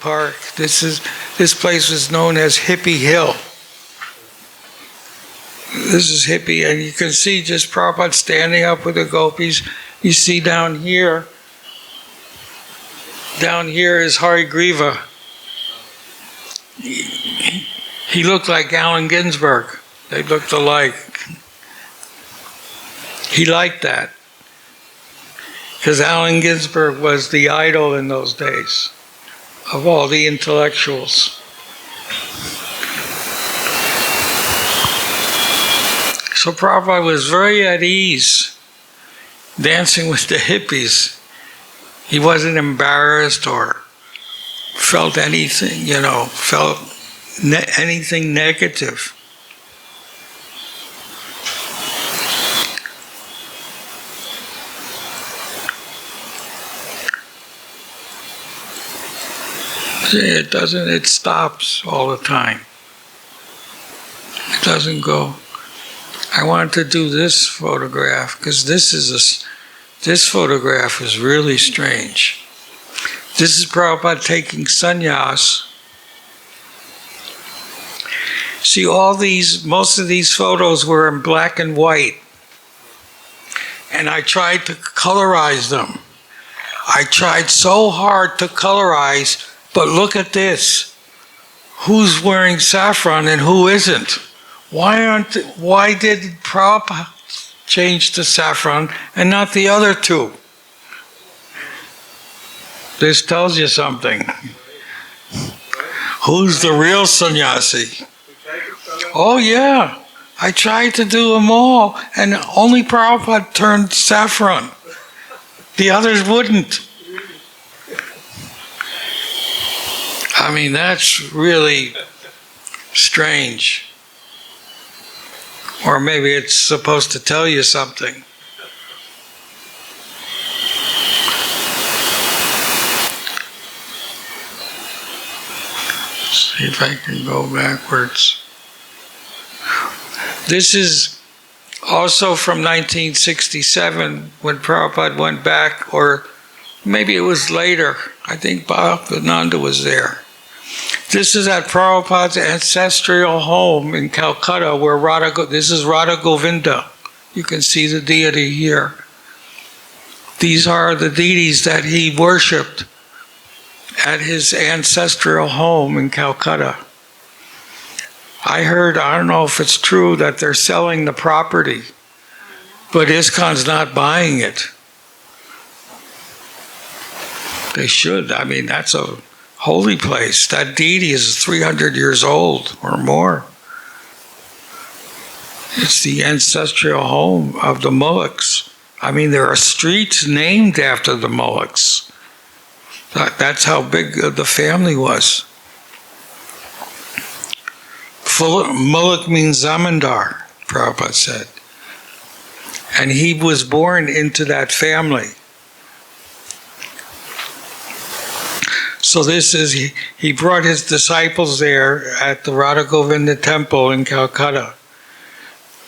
park. This place was known as Hippie Hill. This is Hippie, and you can see just Prabhupada standing up with the gopis. You see down here is Hari Griva. He looked like Allen Ginsberg. They looked alike. He liked that, because Allen Ginsberg was the idol in those days of all the intellectuals. So Prabhupada was very at ease dancing with the hippies. He wasn't embarrassed or felt anything, anything negative. It doesn't, it stops all the time. It doesn't go. I wanted to do this photograph because this photograph is really strange. This is Prabhupada taking sannyas. See, most of these photos were in black and white, and I tried to colorize them. I tried so hard to colorize, but look at this. Who's wearing saffron and who isn't? Why did Prabhupada change to saffron and not the other two? This tells you something. Who's the real sannyasi? Oh yeah, I tried to do them all, and only Prabhupada turned saffron. The others wouldn't. I mean, that's really strange. Or maybe it's supposed to tell you something. Let's see if I can go backwards. This is also from 1967 when Prabhupada went back, or maybe it was later. I think Brahmananda was there. This is at Prabhupada's ancestral home in Calcutta, where this is Radha Govinda. You can see the deity here. These are the deities that he worshipped at his ancestral home in Calcutta. I don't know if it's true that they're selling the property, but ISKCON's not buying it. They should. I mean, that's a holy place. That deity is 300 years old or more. It's the ancestral home of the Mullaks. I mean, there are streets named after the Mullaks. That's how big the family was. Mullak means zamindar, Prabhupada said. And he was born into that family. So this is, he brought his disciples there at the Radha Govinda temple in Calcutta.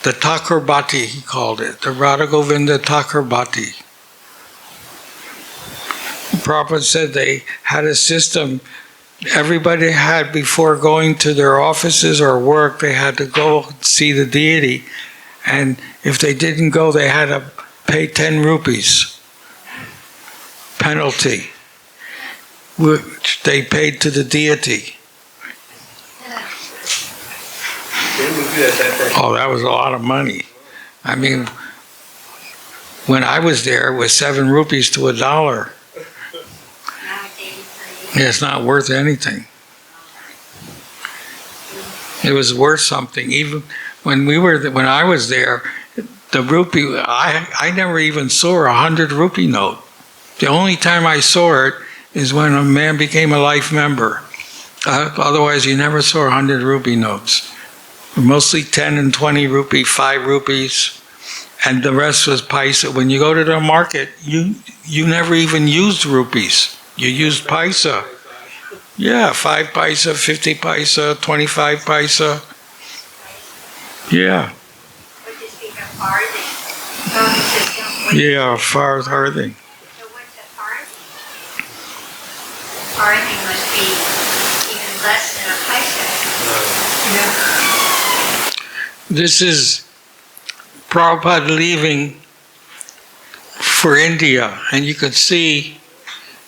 The Thakarbati, he called it, the Radha Govinda Thakarbati. Prabhupada said they had a system. Everybody had, before going to their offices or work, they had to go see the deity. And if they didn't go, they had to pay 10 rupees penalty, which they paid to the deity. Oh, that was a lot of money. I mean, when I was there, it was 7 rupees to $1. It's not worth anything. It was worth something. Even when I was there, the rupee, I never even saw a 100 rupee note. The only time I saw it is when a man became a life member. Otherwise, you never saw 100 rupee notes. Mostly 10 and 20 rupee, 5 rupees, and the rest was paisa. When you go to the market, you never even used rupees. You used paisa. Yeah, 5 paisa, 50 paisa, 25 paisa. Yeah. Would this be the farthing? Yeah, farthing. So what's the farthing? Farthing must be This is Prabhupada leaving for India, and you can see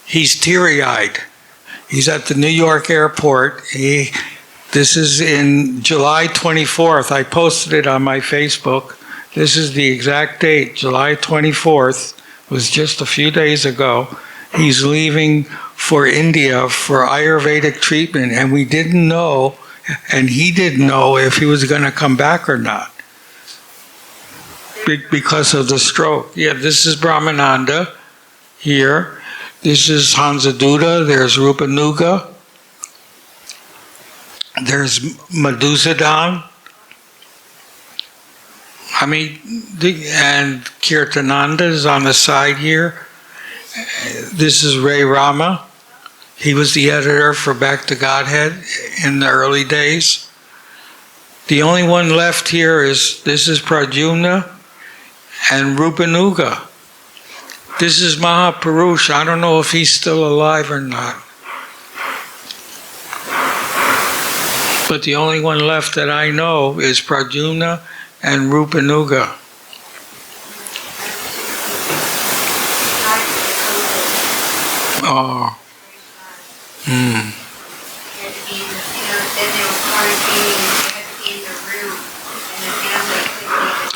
he's teary-eyed. He's at the New York airport. This is in July 24th. I posted it on my Facebook. This is the exact date, July 24th. It was just a few days ago. He's leaving for India for Ayurvedic treatment, and we didn't know, and he didn't know if he was going to come back or not because of the stroke. Yeah, this is Brahmananda here. This is Hansaduta. There's Rupanuga. There's Madhusudan. And Kirtananda is on the side here. This is Ray Rama. He was the editor for Back to Godhead in the early days. The only one left here is Pradyumna and Rupanuga. This is Mahapurush. I don't know if he's still alive or not. But the only one left that I know is Pradyumna and Rupanuga. Oh.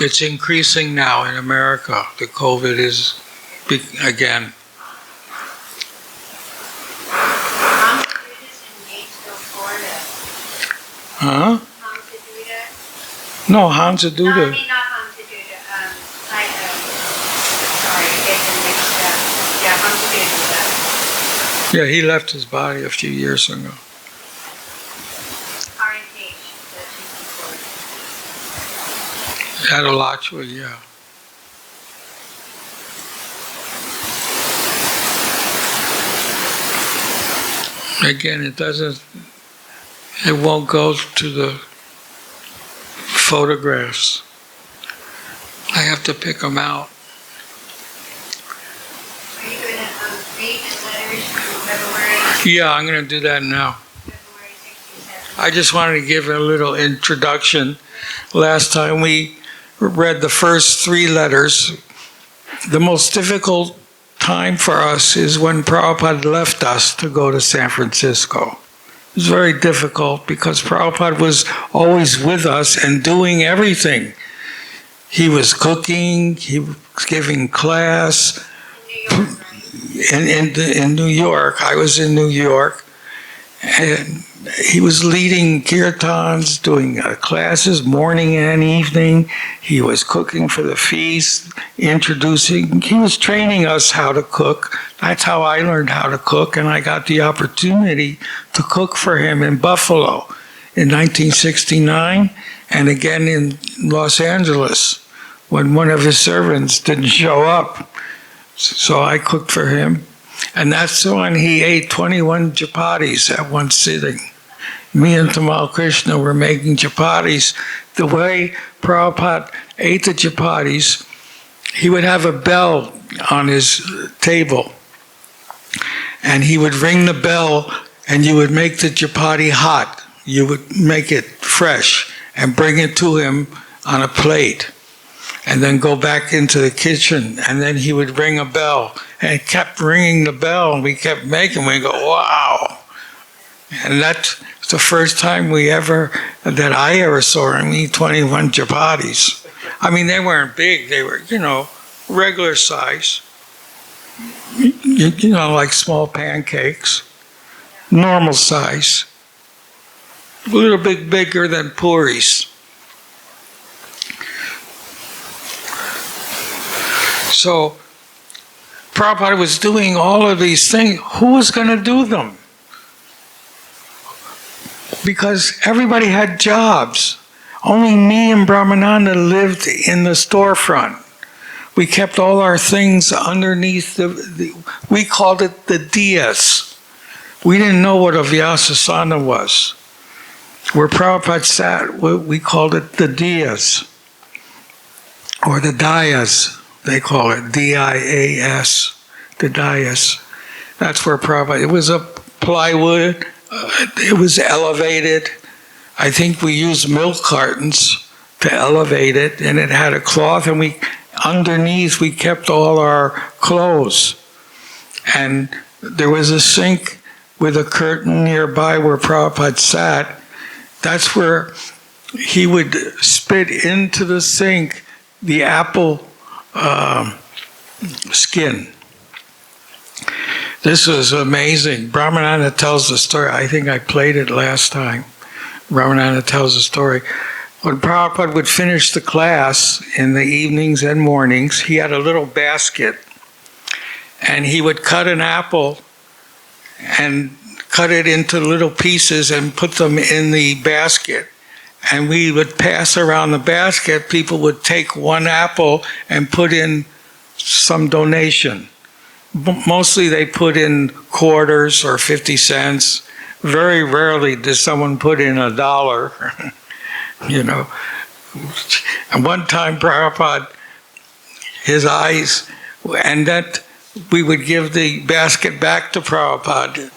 It's increasing now in America. The COVID is again. Huh? No, Hansaduta. No, I mean not Hansaduta. Sorry, getting mixed up. Yeah, Hansaduta. Yeah, he left his body a few years ago. At Alachua, yeah. Again, it won't go to the photographs. I have to pick them out. Are you going to read the letters from February? Yeah, I'm going to do that now. February 67. I just wanted to give a little introduction. Last time we read the first 3 letters. The most difficult time for us is when Prabhupada left us to go to San Francisco. It was very difficult because Prabhupada was always with us and doing everything. He was cooking, he was giving class in New York. I was in New York, and he was leading kirtans, doing classes morning and evening. He was cooking for the feast, introducing. He was training us how to cook. That's how I learned how to cook, and I got the opportunity to cook for him in Buffalo in 1969, and again in Los Angeles when one of his servants didn't show up. So I cooked for him, and that's when he ate 21 chapatis at one sitting. Me and Tamal Krishna were making chapatis. The way Prabhupada ate the chapatis, he would have a bell on his table, and he would ring the bell, and you would make the chapati hot. You would make it fresh and bring it to him on a plate, and then go back into the kitchen, and then he would ring a bell, and it kept ringing the bell, and we kept making. We go, wow! And that's the first time that I ever saw him eat 21 chapatis. I mean, they weren't big. They were, regular size. Like small pancakes. Normal size. A little bit bigger than puris. So, Prabhupada was doing all of these things. Who was going to do them? Because everybody had jobs. Only me and Brahmananda lived in the storefront. We kept all our things underneath we called it the dais. We didn't know what a Vyasasana was. Where Prabhupada sat, we called it the dais. Or the dais, they call it, D-I-A-S, the dais. That's where Prabhupada, it was a plywood. It was elevated. I think we used milk cartons to elevate it, and it had a cloth, and underneath we kept all our clothes. And there was a sink with a curtain nearby where Prabhupada sat. That's where he would spit into the sink the apple skin. This was amazing. Brahmananda tells the story. I think I played it last time. Brahmananda tells the story. When Prabhupada would finish the class in the evenings and mornings, he had a little basket, and he would cut an apple and cut it into little pieces and put them in the basket. And we would pass around the basket. People would take one apple and put in some donation. Mostly they put in quarters or 50 cents. Very rarely does someone put in $1. You know. And one time Prabhupada, his eyes, and that we would give the basket back to Prabhupada,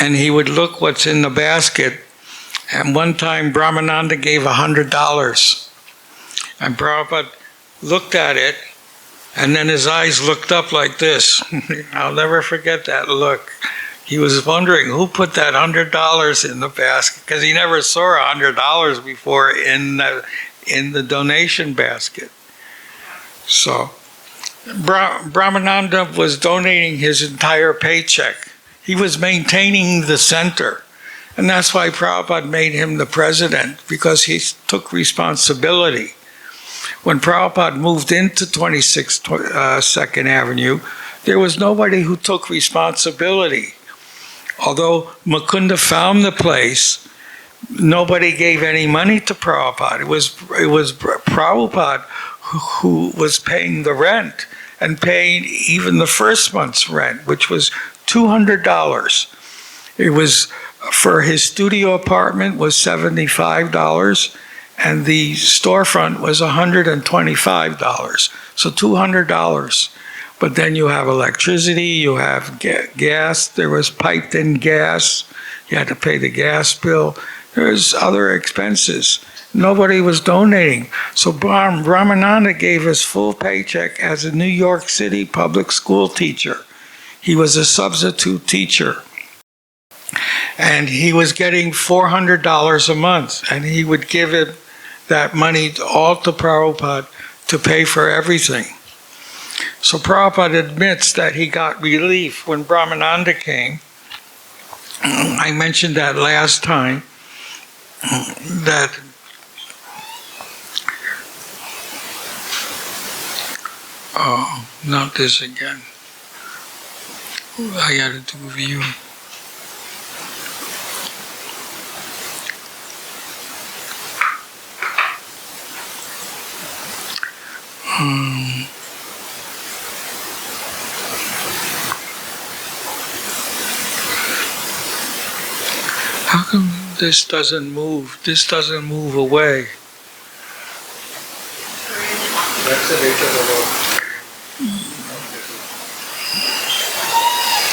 and he would look what's in the basket. And one time Brahmananda gave $100, and Prabhupada looked at it, and then his eyes looked up like this. I'll never forget that look. He was wondering who put that $100 in the basket, because he never saw $100 before in the donation basket. So Brahmananda was donating his entire paycheck. He was maintaining the center. And that's why Prabhupada made him the president, because he took responsibility. When Prabhupada moved into 26 2nd Avenue, there was nobody who took responsibility. Although Mukunda found the place, nobody gave any money to Prabhupada. It was Prabhupada who was paying the rent and paying even the first month's rent, which was $200. It was for his studio apartment was $75, and the storefront was $125. So $200. But then you have electricity, you have gas, there was piped in gas, you had to pay the gas bill, there's other expenses. Nobody was donating. So Brahmananda gave his full paycheck as a New York City public school teacher. He was a substitute teacher. And he was getting $400 a month, and he would give it, that money all to Prabhupada to pay for everything. So Prabhupada admits that he got relief when Brahmananda came. I mentioned that last time, that not this again. I got to do view. How come this doesn't move? This doesn't move away. That's the nature of the world.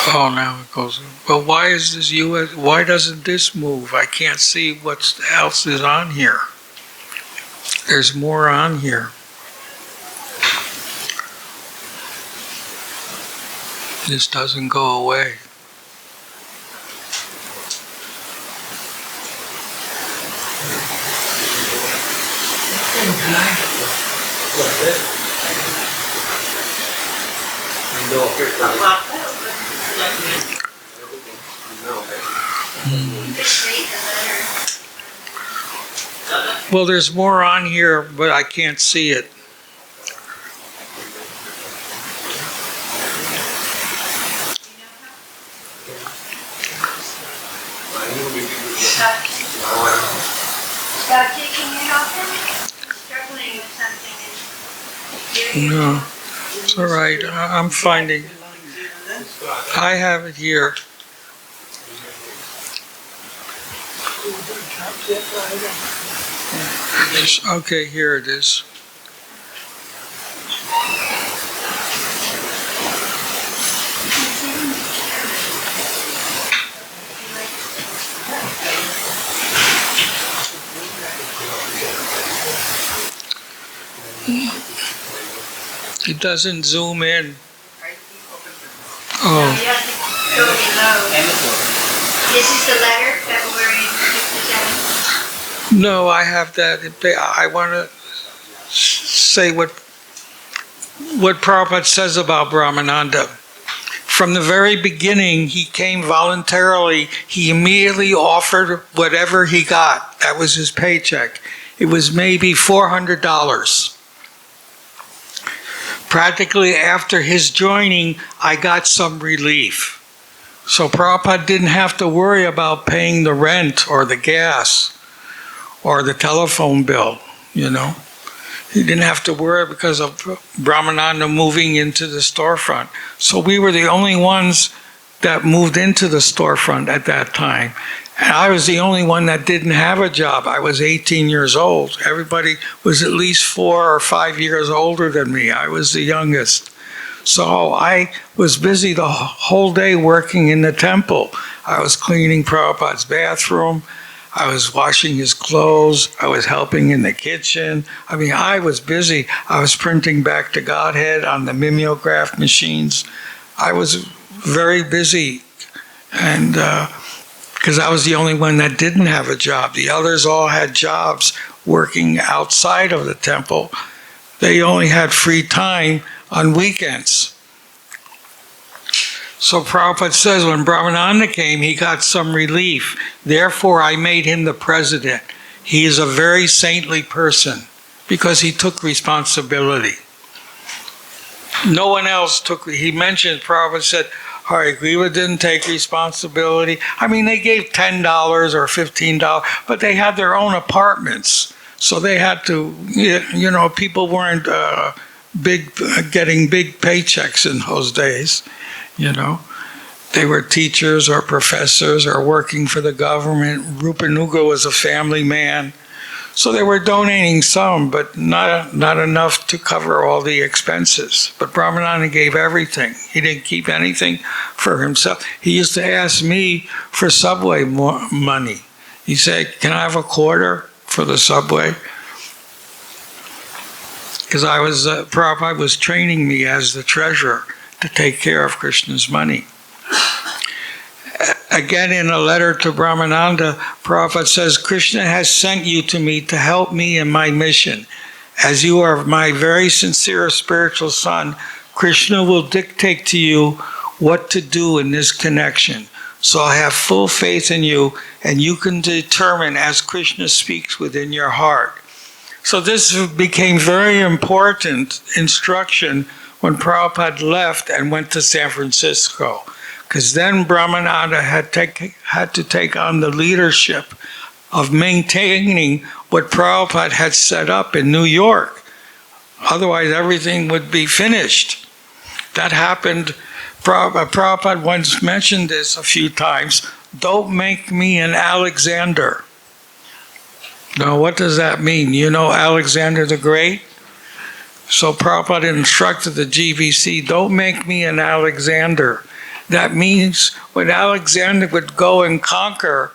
Oh, now it goes. Well, why is this US? Why doesn't this move? I can't see what else is on here. There's more on here. This doesn't go away. Well, there's more on here, but I can't see it. Stop taking it off him? Struggling with something. No, it's all right. I'm finding. I have it here. Okay, here it is. It doesn't zoom in. No, Oh, you have to go below. This is the letter, February 57. no, I have that. I want to say what Prabhupada says about Brahmananda. From the very beginning, he came voluntarily. He immediately offered whatever he got. That was his paycheck. It was maybe $400. Practically after his joining, I got some relief. So Prabhupada didn't have to worry about paying the rent or the gas or the telephone bill, you know. He didn't have to worry because of Brahmananda moving into the storefront. So we were the only ones that moved into the storefront at that time. And I was the only one that didn't have a job. I was 18 years old. Everybody was at least 4 or 5 years older than me. I was the youngest. So I was busy the whole day working in the temple. I was cleaning Prabhupada's bathroom. I was washing his clothes. I was helping in the kitchen. I mean, I was busy. I was printing back to Godhead on the mimeograph machines. I was very busy, and because I was the only one that didn't have a job. The others all had jobs working outside of the temple. They only had free time on weekends. So Prabhupada says when Brahmananda came, he got some relief. Therefore, I made him the president. He is a very saintly person because he took responsibility. No one else took, he mentioned, Prabhupada said, Hari Griva didn't take responsibility. I mean, they gave $10 or $15, but they had their own apartments. So they had to, you know, people weren't getting big paychecks in those days, you know. They were teachers or professors or working for the government. Rupanuga was a family man. So they were donating some, but not enough to cover all the expenses. But Brahmananda gave everything. He didn't keep anything for himself. He used to ask me for subway money. He said, can I have a quarter for the subway? Because Prabhupada was training me as the treasurer to take care of Krishna's money. Again, in a letter to Brahmananda, Prabhupada says, Krishna has sent you to me to help me in my mission. As you are my very sincere spiritual son, Krishna will dictate to you what to do in this connection. So I have full faith in you, and you can determine as Krishna speaks within your heart. So this became very important instruction when Prabhupada left and went to San Francisco. Because then Brahmananda had to take on the leadership of maintaining what Prabhupada had set up in New York. Otherwise, everything would be finished. That happened. Prabhupada once mentioned this a few times. Don't make me an Alexander. Now, what does that mean? You know Alexander the Great? So Prabhupada instructed the GBC, don't make me an Alexander. That means when Alexander would go and conquer,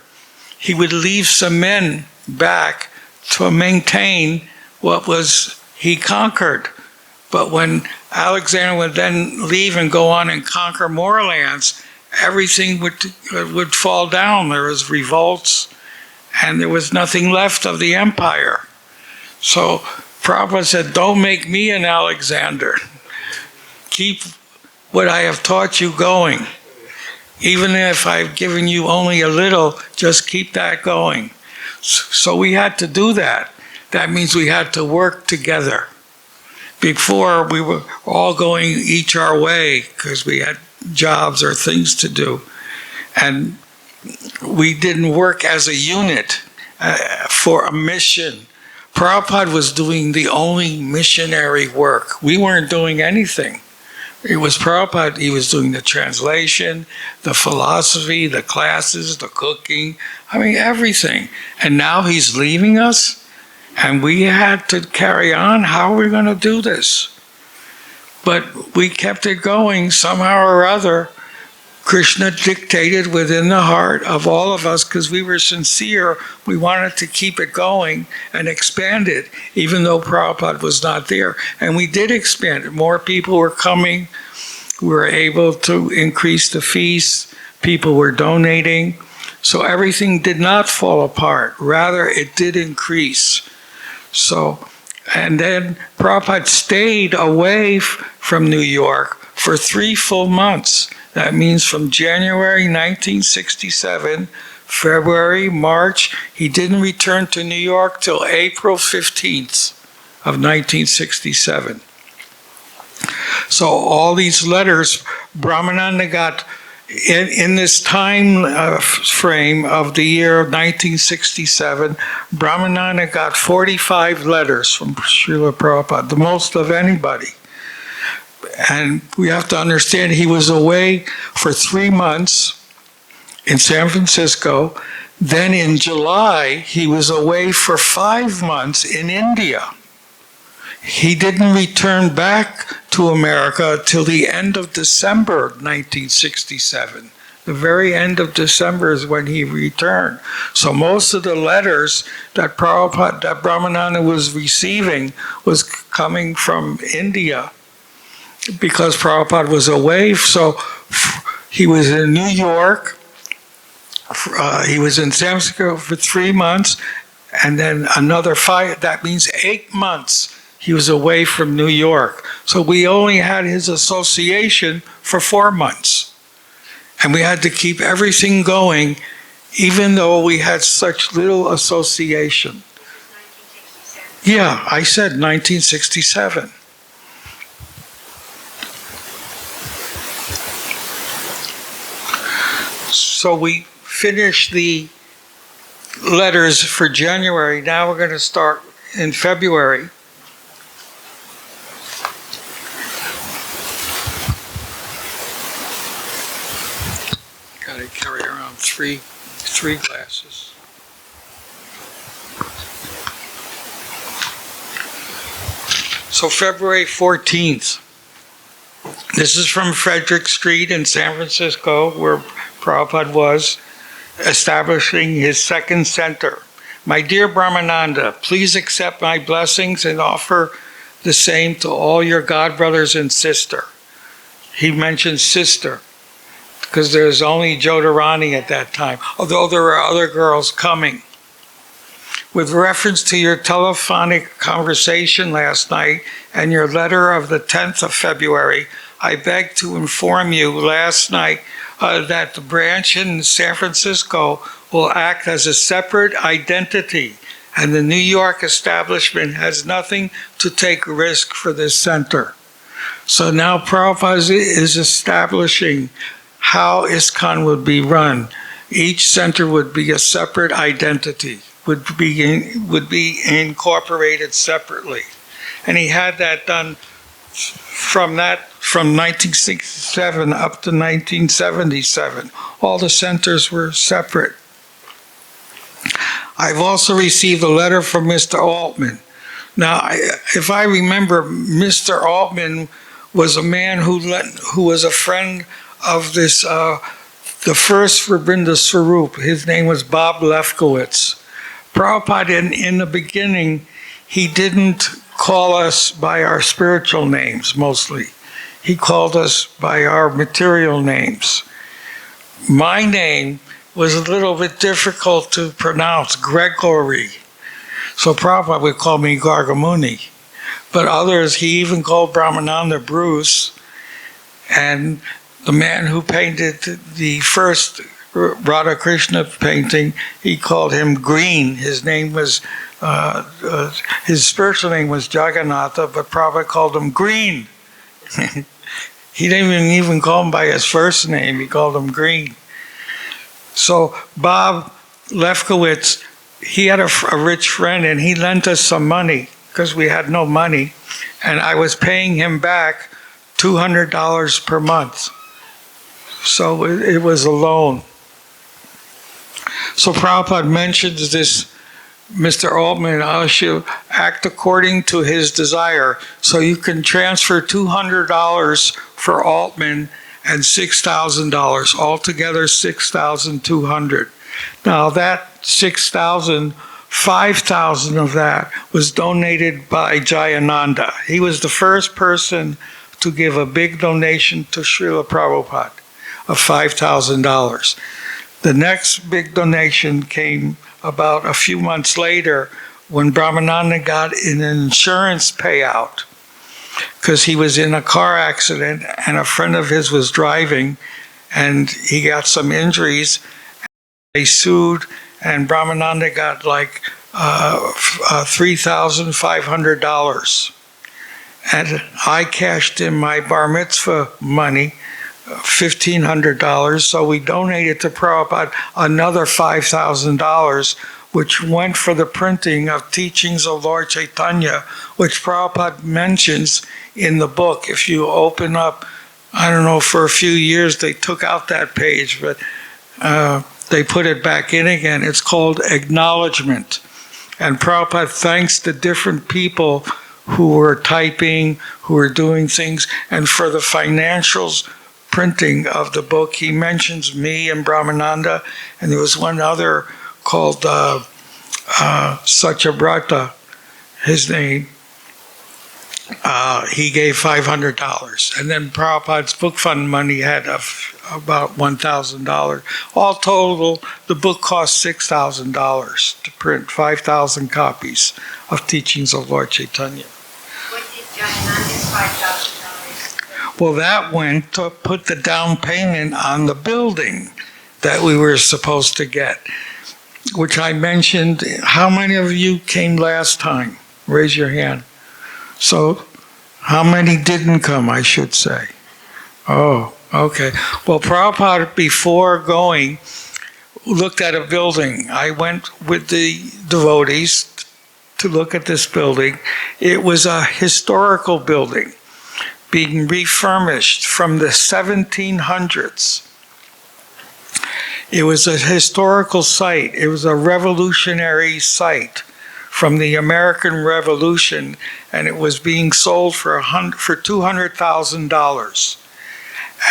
he would leave some men back to maintain what was he conquered. But when Alexander would then leave and go on and conquer more lands, everything would fall down. There was revolts, and there was nothing left of the empire. So Prabhupada said, don't make me an Alexander. Keep what I have taught you going. Even if I've given you only a little, just keep that going. So we had to do that. That means we had to work together. Before, we were all going each our way because we had jobs or things to do. And we didn't work as a unit for a mission. Prabhupada was doing the only missionary work. We weren't doing anything. It was Prabhupada. He was doing the translation, the philosophy, the classes, the cooking, I mean, everything. And now he's leaving us, and we had to carry on. How are we going to do this? But we kept it going somehow or other. Krishna dictated within the heart of all of us because we were sincere. We wanted to keep it going and expand it, even though Prabhupada was not there. And we did expand it. More people were coming. We were able to increase the feast. People were donating. So everything did not fall apart. Rather, it did increase. So, and then Prabhupada stayed away from New York for 3 full months. That means from January 1967, February, March. He didn't return to New York till April 15th of 1967. So all these letters, Brahmananda got, in this time frame of the year 1967, Brahmananda got 45 letters from Srila Prabhupada, the most of anybody. And we have to understand he was away for 3 months in San Francisco. Then in July, he was away for 5 months in India. He didn't return back to America till the end of December 1967. The very end of December is when he returned. So most of the letters that Brahmananda was receiving was coming from India, because Prabhupada was away. So he was in New York, he was in San Francisco for 3 months, and then another 5, that means 8 months he was away from New York. So we only had his association for 4 months. And we had to keep everything going, even though we had such little association. Yeah, I said 1967. So we finished the letters for January. Now we're going to start in February. Got to carry around three glasses. So February 14th. This is from Frederick Street in San Francisco, where Prabhupada was establishing his second center. My dear Brahmananda, please accept my blessings and offer the same to all your God brothers and sister. He mentioned sister because there was only Jodharani at that time, although there were other girls coming. With reference to your telephonic conversation last night and your letter of the 10th of February, I beg to inform you last night that the branch in San Francisco will act as a separate identity, and the New York establishment has nothing to take risk for this center. So now Prabhupada is establishing how ISKCON would be run. Each center would be a separate identity, would be incorporated separately. And he had that done from 1967 up to 1977. All the centers were separate. I've also received a letter from Mr. Altman. Now, if I remember, Mr. Altman was a man who was a friend of this, the first Rabinda Swarup. His name was Bob Lefkowitz. Prabhupada, in the beginning, he didn't call us by our spiritual names mostly. He called us by our material names. My name was a little bit difficult to pronounce, Gregory. So Prabhupada would call me Gargamuni. But others, he even called Brahmananda Bruce. And the man who painted the first Radha Krishna painting, he called him Green. His name was, his spiritual name was Jagannatha, but Prabhupada called him Green. He didn't even call him by his first name, he called him Green. So Bob Lefkowitz, he had a rich friend and he lent us some money because we had no money. And I was paying him back $200 per month. So it was a loan. So Prabhupada mentions this, Mr. Altman, I should act according to his desire. So you can transfer $200 for Altman and $6,000. Altogether, $6,200. Now that 6,000, 5,000 of that was donated by Jayananda. He was the first person to give a big donation to Srila Prabhupada of $5,000. The next big donation came about a few months later when Brahmananda got an insurance payout because he was in a car accident and a friend of his was driving and he got some injuries. They sued and Brahmananda got like $3,500. And I cashed in my bar mitzvah money, $1,500, so we donated to Prabhupada another $5,000, which went for the printing of teachings of Lord Chaitanya, which Prabhupada mentions in the book. If you open up, I don't know, for a few years they took out that page, but they put it back in again. It's called Acknowledgement. And Prabhupada thanks the different people who were typing, who were doing things, and for the financials printing of the book, he mentions me and Brahmananda, and there was one other called Satyabrata, his name. He gave $500. And then Prabhupada's book fund money had about $1,000. All total, the book cost $6,000 to print 5,000 copies of Teachings of Lord Chaitanya. What did Jayananda's $5,000? Well, that went to put the down payment on the building that we were supposed to get, which I mentioned. How many of you came last time? Raise your hand. So, how many didn't come, I should say? Oh, okay. Well, Prabhupada, before going, looked at a building. I went with the devotees to look at this building. It was a historical building being refurbished from the 1700s. It was a historical site. It was a revolutionary site from the American Revolution, and it was being sold for $200,000.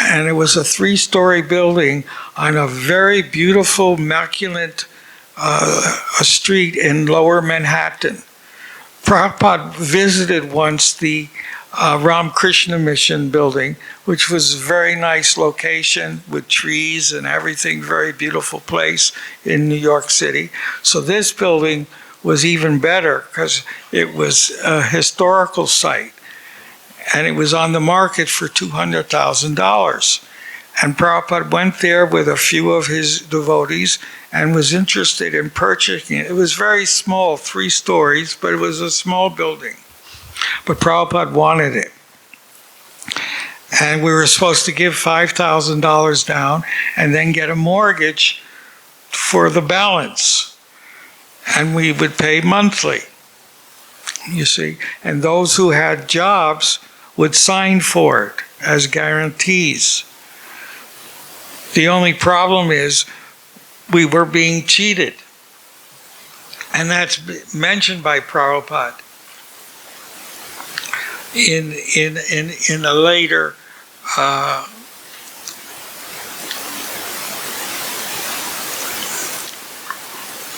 And it was a 3-story building on a very beautiful, immaculate street in Lower Manhattan. Prabhupada visited once the Ramakrishna Mission building, which was a very nice location with trees and everything, very beautiful place in New York City. So this building was even better because it was a historical site and it was on the market for $200,000. And Prabhupada went there with a few of his devotees and was interested in purchasing it. It was very small, 3 stories, but it was a small building. But Prabhupada wanted it. And we were supposed to give $5,000 down and then get a mortgage for the balance. And we would pay monthly, you see. And those who had jobs would sign for it as guarantees. The only problem is we were being cheated. And that's mentioned by Prabhupada in a later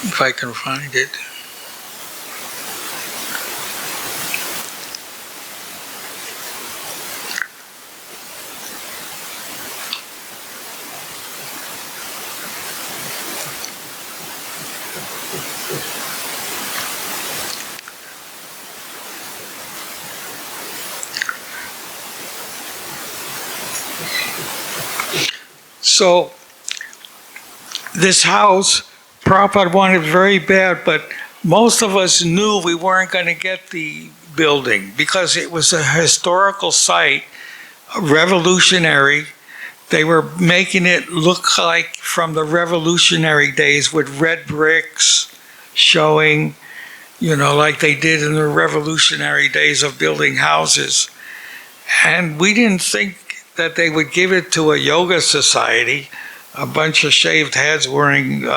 if I can find it. So this house, Prabhupada wanted very bad, but most of us knew we weren't going to get the building because it was a historical site, revolutionary. They were making it look like from the revolutionary days with red bricks showing, like they did in the revolutionary days of building houses. And we didn't think that they would give it to a yoga society, a bunch of shaved heads wearing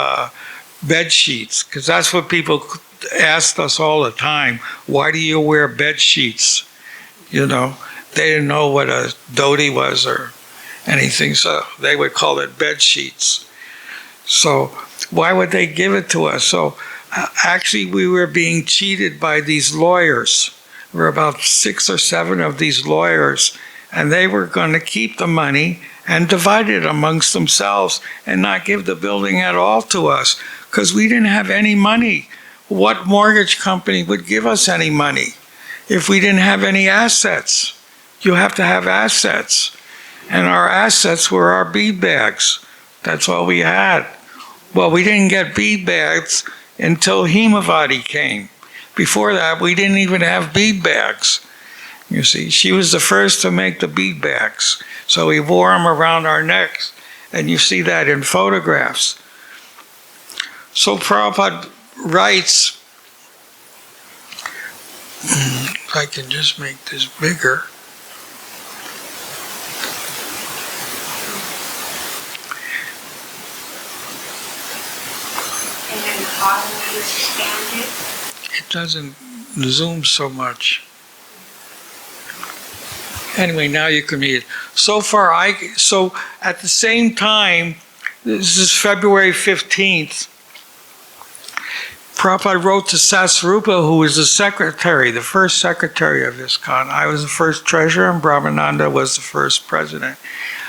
bed sheets, because that's what people asked us all the time. Why do you wear bed sheets? They didn't know what a dhoti was, anything. So they would call it bed sheets. So why would they give it to us? So actually we were being cheated by these lawyers. There were about 6 or 7 of these lawyers, and they were going to keep the money and divide it amongst themselves and not give the building at all to us because we didn't have any money. What mortgage company would give us any money if we didn't have any assets? You have to have assets. And our assets were our bead bags. That's all we had. Well, we didn't get bead bags until Himavati came. Before that, we didn't even have bead bags. You see, she was the first to make the bead bags. So we wore them around our necks. And you see that in photographs. So Prabhupada writes, if I can just make this bigger. And then the bottom you expand it. It doesn't zoom so much. Anyway, now you can read it. So at the same time, this is February 15th, Prabhupada wrote to Sasrupa, who was the secretary, the first secretary of ISKCON. I was the first treasurer and Brahmananda was the first president.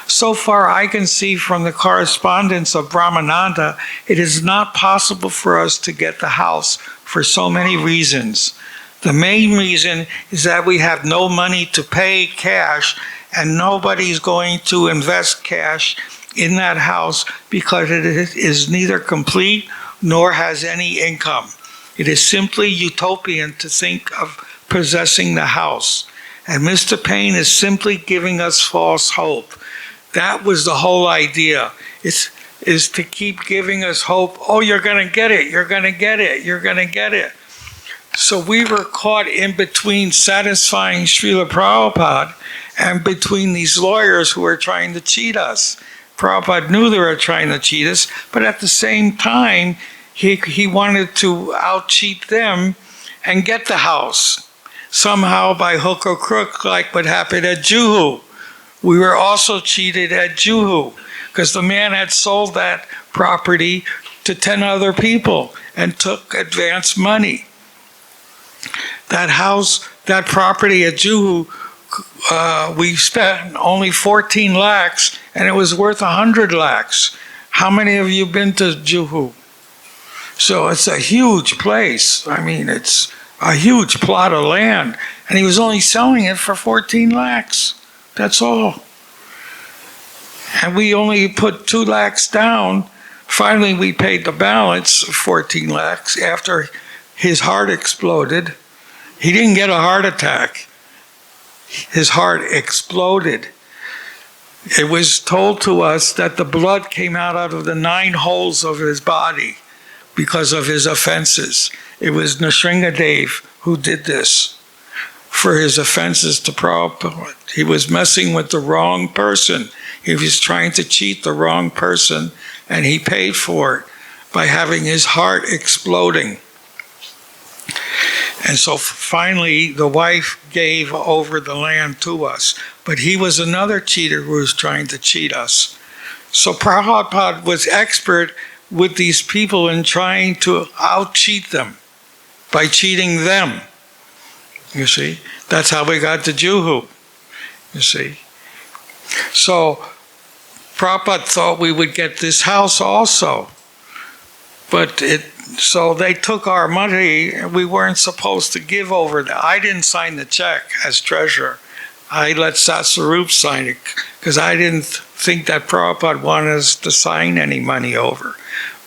So far I can see from the correspondence of Brahmananda, it is not possible for us to get the house for so many reasons. The main reason is that we have no money to pay cash and nobody's going to invest cash in that house because it is neither complete nor has any income. It is simply utopian to think of possessing the house. And Mr. Payne is simply giving us false hope. That was the whole idea, is to keep giving us hope. Oh, you're going to get it, you're going to get it, you're going to get it. So we were caught in between satisfying Srila Prabhupada and between these lawyers who were trying to cheat us. Prabhupada knew they were trying to cheat us, but at the same time, he wanted to out-cheat them and get the house. Somehow by hook or crook, like what happened at Juhu. We were also cheated at Juhu because the man had sold that property to 10 other people and took advance money. That house, that property at Juhu, we spent only 14 lakhs and it was worth 100 lakhs. How many of you been to Juhu? So it's a huge place. I mean, it's a huge plot of land. And he was only selling it for 14 lakhs. That's all. And we only put 2 lakhs down. Finally, we paid the balance of 14 lakhs after his heart exploded. He didn't get a heart attack. His heart exploded. It was told to us that the blood came out of the 9 holes of his body because of his offenses. It was Nrsingadev who did this for his offenses to Prabhupada. He was messing with the wrong person. He was trying to cheat the wrong person, and he paid for it by having his heart exploding. And so finally, the wife gave over the land to us. But he was another cheater who was trying to cheat us. So Prabhupada was expert with these people in trying to out-cheat them by cheating them. You see, that's how we got to Juhu. You see. So Prabhupada thought we would get this house also. But so they took our money, and we weren't supposed to give over that. I didn't sign the check as treasurer. I let Sasarup sign it because I didn't think that Prabhupada wanted us to sign any money over.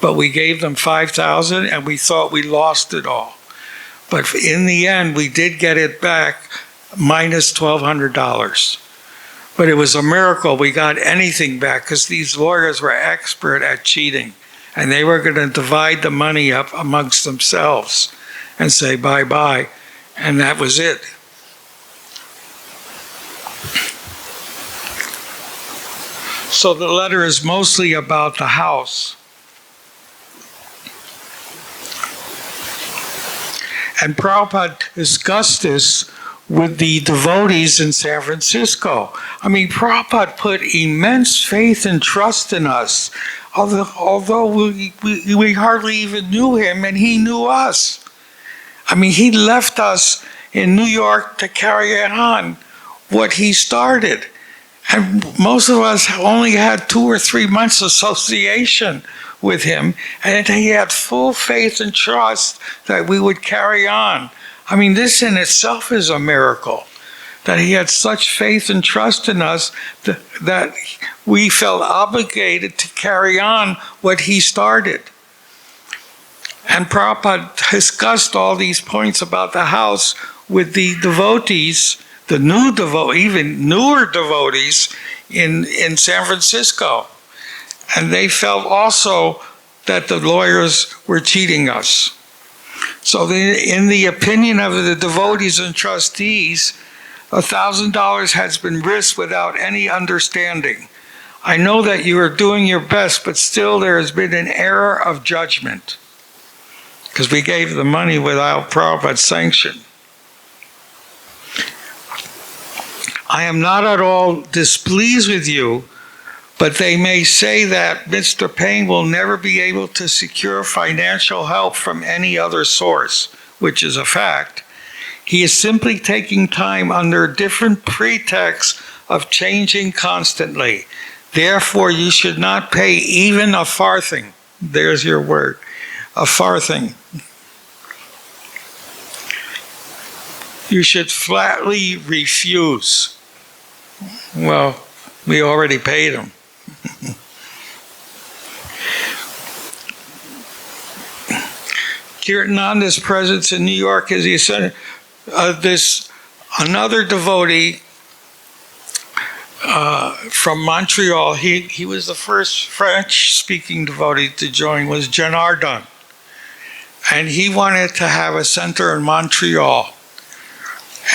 But we gave them 5,000 and we thought we lost it all. But in the end, we did get it back minus $1,200. But it was a miracle we got anything back because these lawyers were expert at cheating. And they were going to divide the money up amongst themselves and say bye-bye. And that was it. So the letter is mostly about the house. And Prabhupada discussed this with the devotees in San Francisco. I mean, Prabhupada put immense faith and trust in us, although we hardly even knew him and he knew us. I mean, he left us in New York to carry on what he started. And most of us only had 2 or 3 months association with him, and he had full faith and trust that we would carry on. I mean, this in itself is a miracle, that he had such faith and trust in us that we felt obligated to carry on what he started. And Prabhupada discussed all these points about the house with the devotees, the new even newer devotees in San Francisco. And they felt also that the lawyers were cheating us. So in the opinion of the devotees and trustees, $1,000 has been risked without any understanding. I know that you are doing your best, but still there has been an error of judgment, because we gave the money without Prabhupada's sanction. I am not at all displeased with you, but they may say that Mr. Payne will never be able to secure financial help from any other source, which is a fact. He is simply taking time under different pretexts of changing constantly. Therefore, you should not pay even a farthing. There's your word, a farthing. You should flatly refuse. Well, we already paid him. Kirtananda's presence in New York, as he said, another devotee from Montreal, he was the first French-speaking devotee to join, was Janardhan. And he wanted to have a center in Montreal.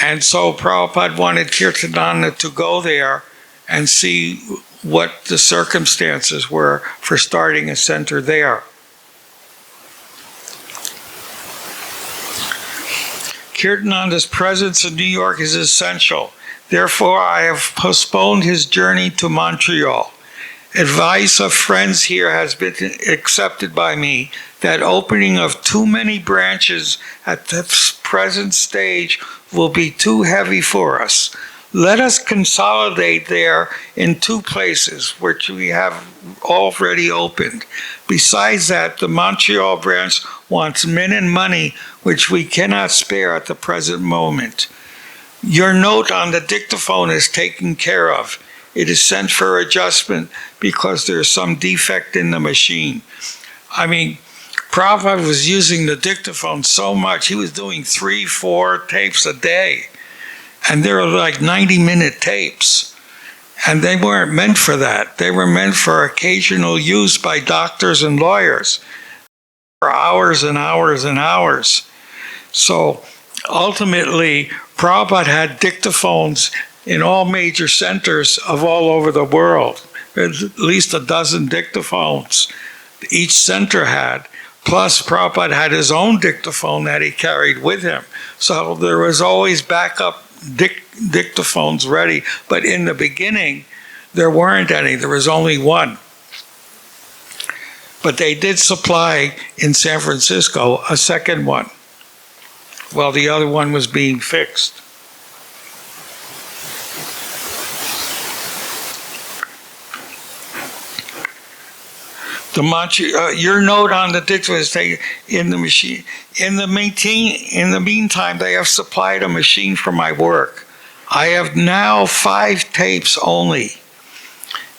And so Prabhupada wanted Kirtananda to go there and see what the circumstances were for starting a center there. Kirtananda's presence in New York is essential. Therefore, I have postponed his journey to Montreal. Advice of friends here has been accepted by me that opening of too many branches at the present stage will be too heavy for us. Let us consolidate there in 2 places, which we have already opened. Besides that, the Montreal branch wants men and money, which we cannot spare at the present moment. Your note on the dictaphone is taken care of. It is sent for adjustment because there is some defect in the machine. I mean, Prabhupada was using the dictaphone so much, he was doing 3-4 tapes a day. And they were like 90-minute tapes. And they weren't meant for that. They were meant for occasional use by doctors and lawyers for hours and hours and hours. So ultimately, Prabhupada had dictaphones in all major centers of all over the world. There's at least a dozen dictaphones each center had. Plus, Prabhupada had his own dictaphone that he carried with him. So there was always backup dictaphones ready. But in the beginning, there weren't any. There was only one. But they did supply in San Francisco a second one, while the other one was being fixed. Your note on the dictaphone is taken in the machine. In the meantime, they have supplied a machine for my work. I have now 5 tapes only.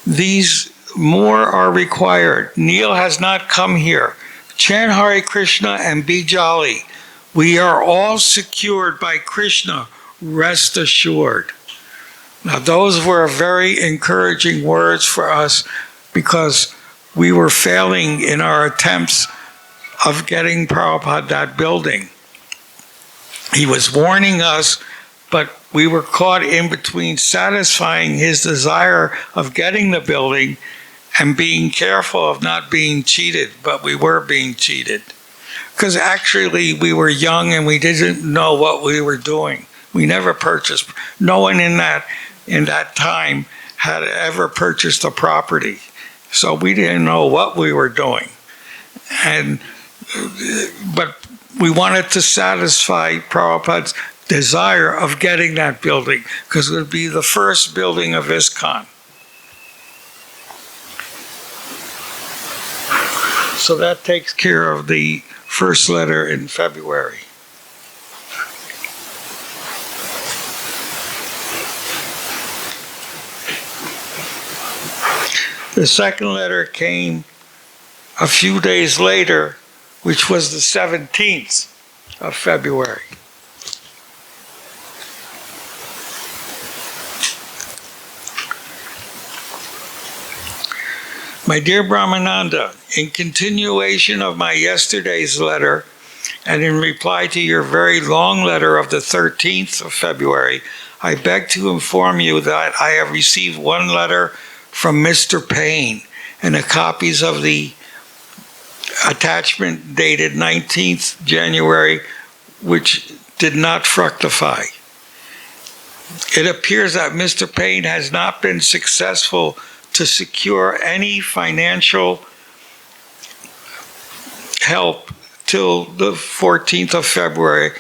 These more are required. Neil has not come here. Chant Hare Krishna and be jolly. We are all secured by Krishna, rest assured. Now those were very encouraging words for us, because we were failing in our attempts of getting Prabhupada that building. He was warning us, but we were caught in between satisfying his desire of getting the building and being careful of not being cheated, but we were being cheated. Because actually we were young and we didn't know what we were doing. We never purchased. No one in that time had ever purchased a property. So we didn't know what we were doing. But we wanted to satisfy Prabhupada's desire of getting that building, because it would be the first building of ISKCON. So that takes care of the first letter in February. The second letter came a few days later, which was the 17th of February. My dear Brahmananda, in continuation of my yesterday's letter, and in reply to your very long letter of the 13th of February, I beg to inform you that I have received one letter from Mr. Payne and the copies of the attachment dated 19th January, which did not fructify. It appears that Mr. Payne has not been successful to secure any financial help till the 14th of February,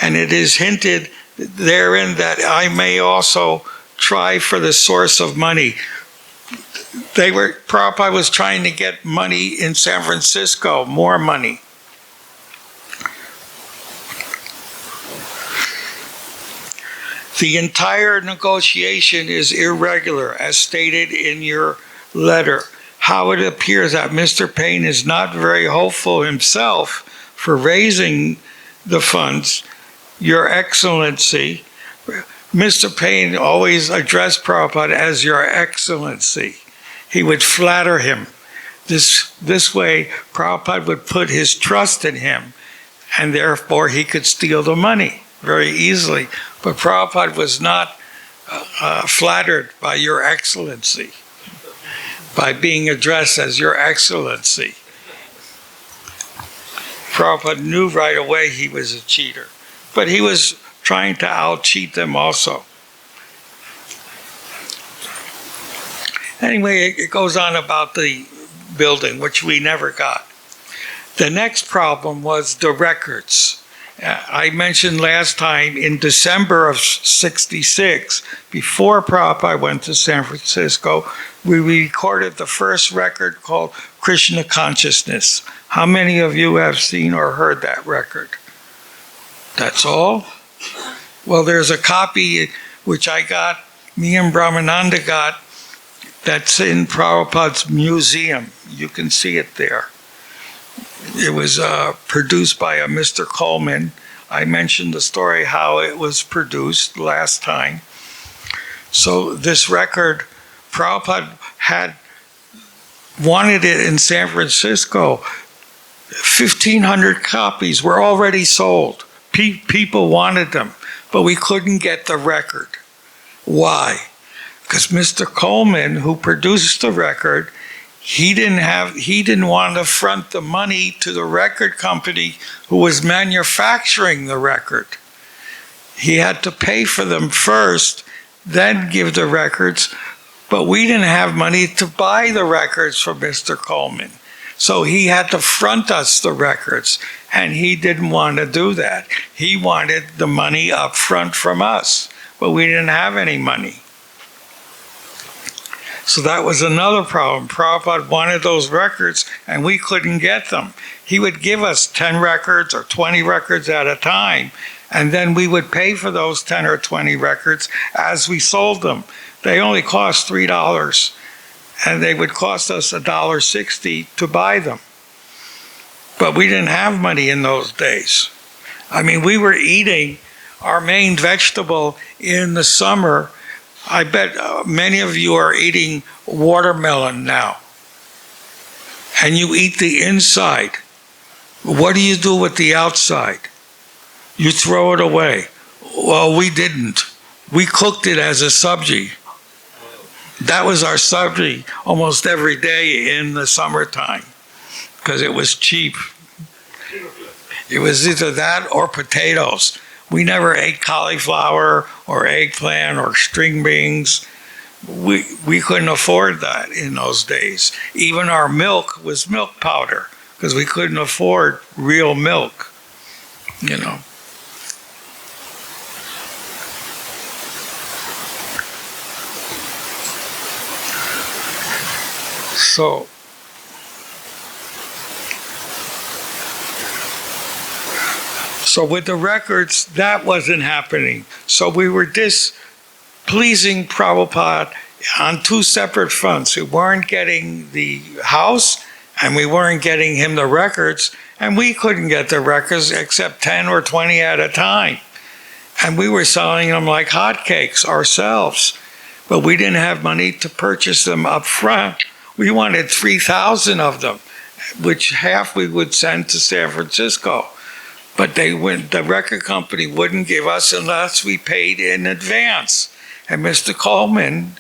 and it is hinted therein that I may also try for the source of money. Prabhupada was trying to get money in San Francisco, more money. The entire negotiation is irregular, as stated in your letter. How it appears that Mr. Payne is not very hopeful himself for raising the funds. Your Excellency, Mr. Payne always addressed Prabhupada as Your Excellency. He would flatter him. This way, Prabhupada would put his trust in him, and therefore he could steal the money very easily. But Prabhupada was not flattered by Your Excellency, by being addressed as Your Excellency. Prabhupada knew right away he was a cheater, but he was trying to out-cheat them also. Anyway, it goes on about the building, which we never got. The next problem was the records. I mentioned last time in December of '66, before Prabhupada went to San Francisco, we recorded the first record called Krishna Consciousness. How many of you have seen or heard that record? That's all? Well, there's a copy which me and Brahmananda got, that's in Prabhupada's museum. You can see it there. It was produced by a Mr. Coleman. I mentioned the story how it was produced last time. So this record, Prabhupada had wanted it in San Francisco. 1,500 copies were already sold. People wanted them, but we couldn't get the record. Why? Because Mr. Coleman, who produced the record, he didn't want to front the money to the record company who was manufacturing the record. He had to pay for them first, then give the records, but we didn't have money to buy the records from Mr. Coleman. So he had to front us the records, and he didn't want to do that. He wanted the money up front from us, but we didn't have any money. So that was another problem. Prabhupada wanted those records, and we couldn't get them. He would give us 10 records or 20 records at a time, and then we would pay for those 10 or 20 records as we sold them. They only cost $3, and they would cost us $1.60 to buy them. But we didn't have money in those days. I mean, we were eating our main vegetable in the summer. I bet many of you are eating watermelon now. And you eat the inside. What do you do with the outside? You throw it away. Well, we didn't. We cooked it as a sabji. That was our sabji almost every day in the summertime because it was cheap. It was either that or potatoes. We never ate cauliflower or eggplant or string beans. We couldn't afford that in those days. Even our milk was milk powder because we couldn't afford real milk, you know. So with the records, that wasn't happening. So we were displeasing Prabhupada on two separate fronts. We weren't getting the house, and we weren't getting him the records, and we couldn't get the records except 10 or 20 at a time. And we were selling them like hotcakes ourselves, but we didn't have money to purchase them up front. We wanted 3,000 of them, which half we would send to San Francisco. But the record company wouldn't give us unless we paid in advance. And Mr. Coleman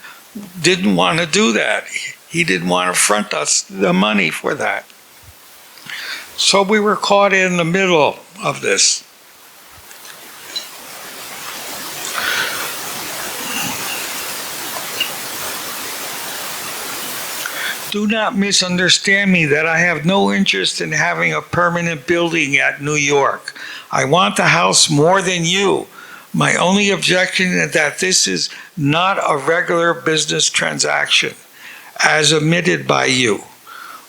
didn't want to do that. He didn't want to front us the money for that. So we were caught in the middle of this. Do not misunderstand me that I have no interest in having a permanent building at New York. I want the house more than you. My only objection is that this is not a regular business transaction, as admitted by you.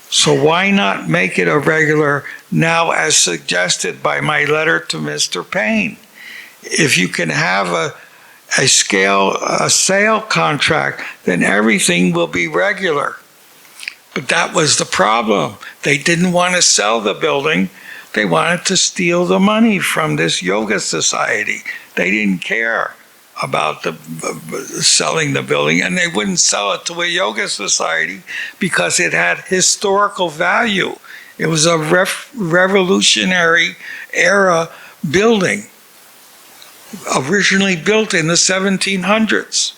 So why not make it a regular now, as suggested by my letter to Mr. Payne? If you can have a sale contract, then everything will be regular. But that was the problem. They didn't want to sell the building. They wanted to steal the money from this yoga society. They didn't care about selling the building, and they wouldn't sell it to a yoga society because it had historical value. It was a revolutionary era building, originally built in the 1700s.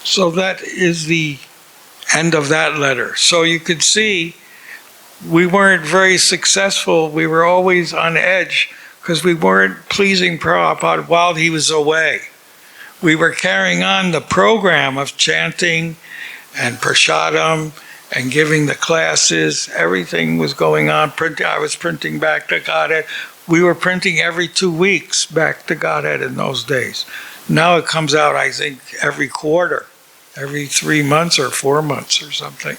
So that is the end of that letter. So you could see we weren't very successful. We were always on edge because we weren't pleasing Prabhupada while he was away. We were carrying on the program of chanting and prasadam and giving the classes. Everything was going on. I was printing Back to Godhead. We were printing every 2 weeks Back to Godhead in those days. Now it comes out, I think, every quarter. Every 3 months or 4 months or something.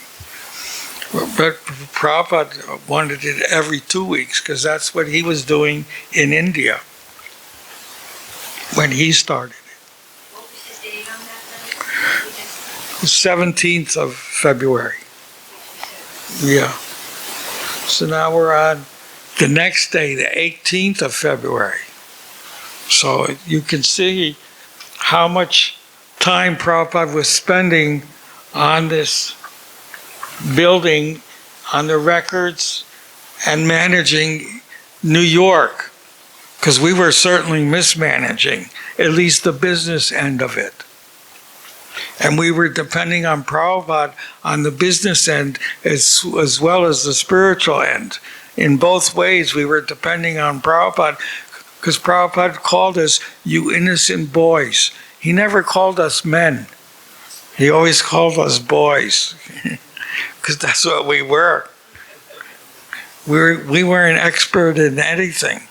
But Prabhupada wanted it every 2 weeks because that's what he was doing in India when he started it. What was the date on that letter? The 17th of February. Yeah. So now we're on the next day, the 18th of February. So you can see how much time Prabhupada was spending on this building, on the records, and managing New York, because we were certainly mismanaging, at least the business end of it. And we were depending on Prabhupada on the business end as well as the spiritual end. In both ways, we were depending on Prabhupada, because Prabhupada called us, you innocent boys. He never called us men. He always called us boys, because that's what we were. We weren't expert in anything.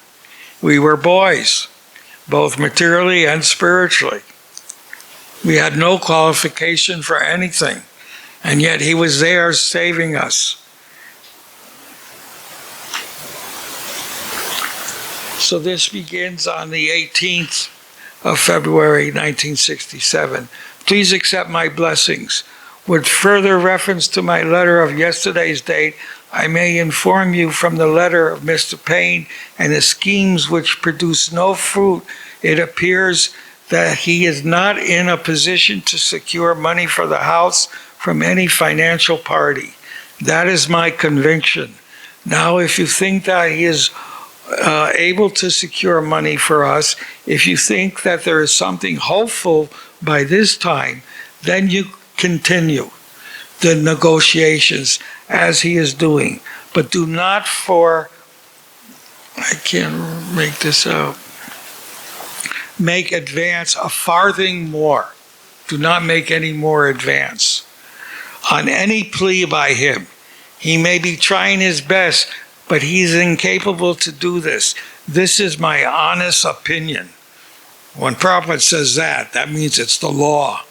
We were boys, both materially and spiritually. We had no qualification for anything, and yet he was there saving us. So this begins on the 18th of February 1967. Please accept my blessings. With further reference to my letter of yesterday's date, I may inform you from the letter of Mr. Payne and the schemes which produce no fruit, it appears that he is not in a position to secure money for the house from any financial party. That is my conviction. Now, if you think that he is able to secure money for us, if you think that there is something hopeful by this time, then you continue the negotiations as he is doing. But do not for I can't make this out. Make advance a farthing more. Do not make any more advance. On any plea by him. He may be trying his best, but he's incapable to do this. This is my honest opinion. When Prabhupada says that, that means it's the law.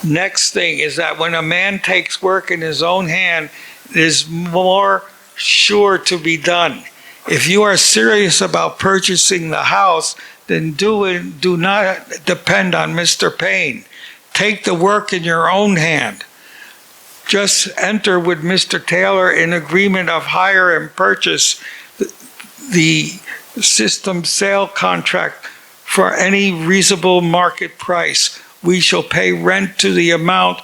Next thing is that when a man takes work in his own hand, it is more sure to be done. If you are serious about purchasing the house, then do not depend on Mr. Payne. Take the work in your own hand. Just enter with Mr. Taylor in agreement of hire and purchase the system sale contract for any reasonable market price. We shall pay rent to the amount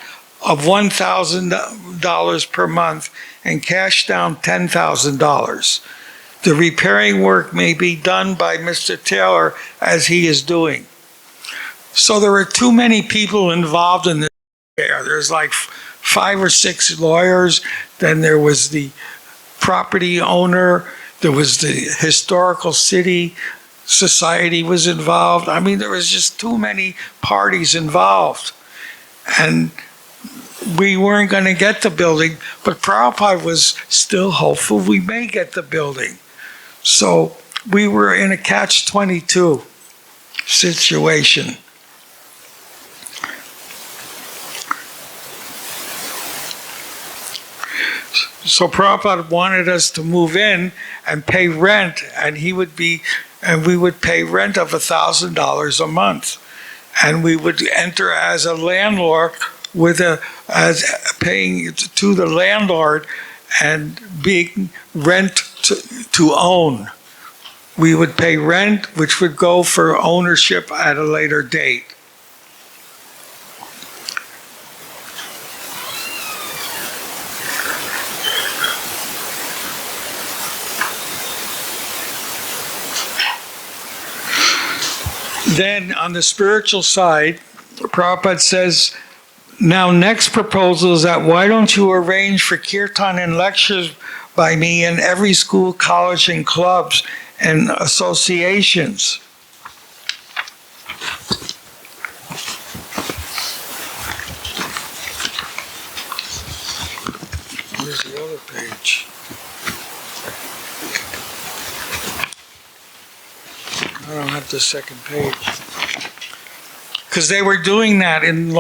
of $1,000 per month and cash down $10,000. The repairing work may be done by Mr. Taylor as he is doing. So there were too many people involved in this affair. There's like 5 or 6 lawyers. Then there was the property owner. There was the historical city society was involved. I mean, there was just too many parties involved. And we weren't going to get the building, but Prabhupada was still hopeful we may get the building. So we were in a catch-22 situation. So Prabhupada wanted us to move in and pay rent, and we would pay rent of $1,000 a month, and we would enter as a landlord as paying to the landlord and being rent to own. We would pay rent, which would go for ownership at a later date. Then on the spiritual side, Prabhupada says, now next proposal is that why don't you arrange for kirtan and lectures by me in every school, college, and clubs and associations. Where's the other page? I don't have the second page. Because they were doing that in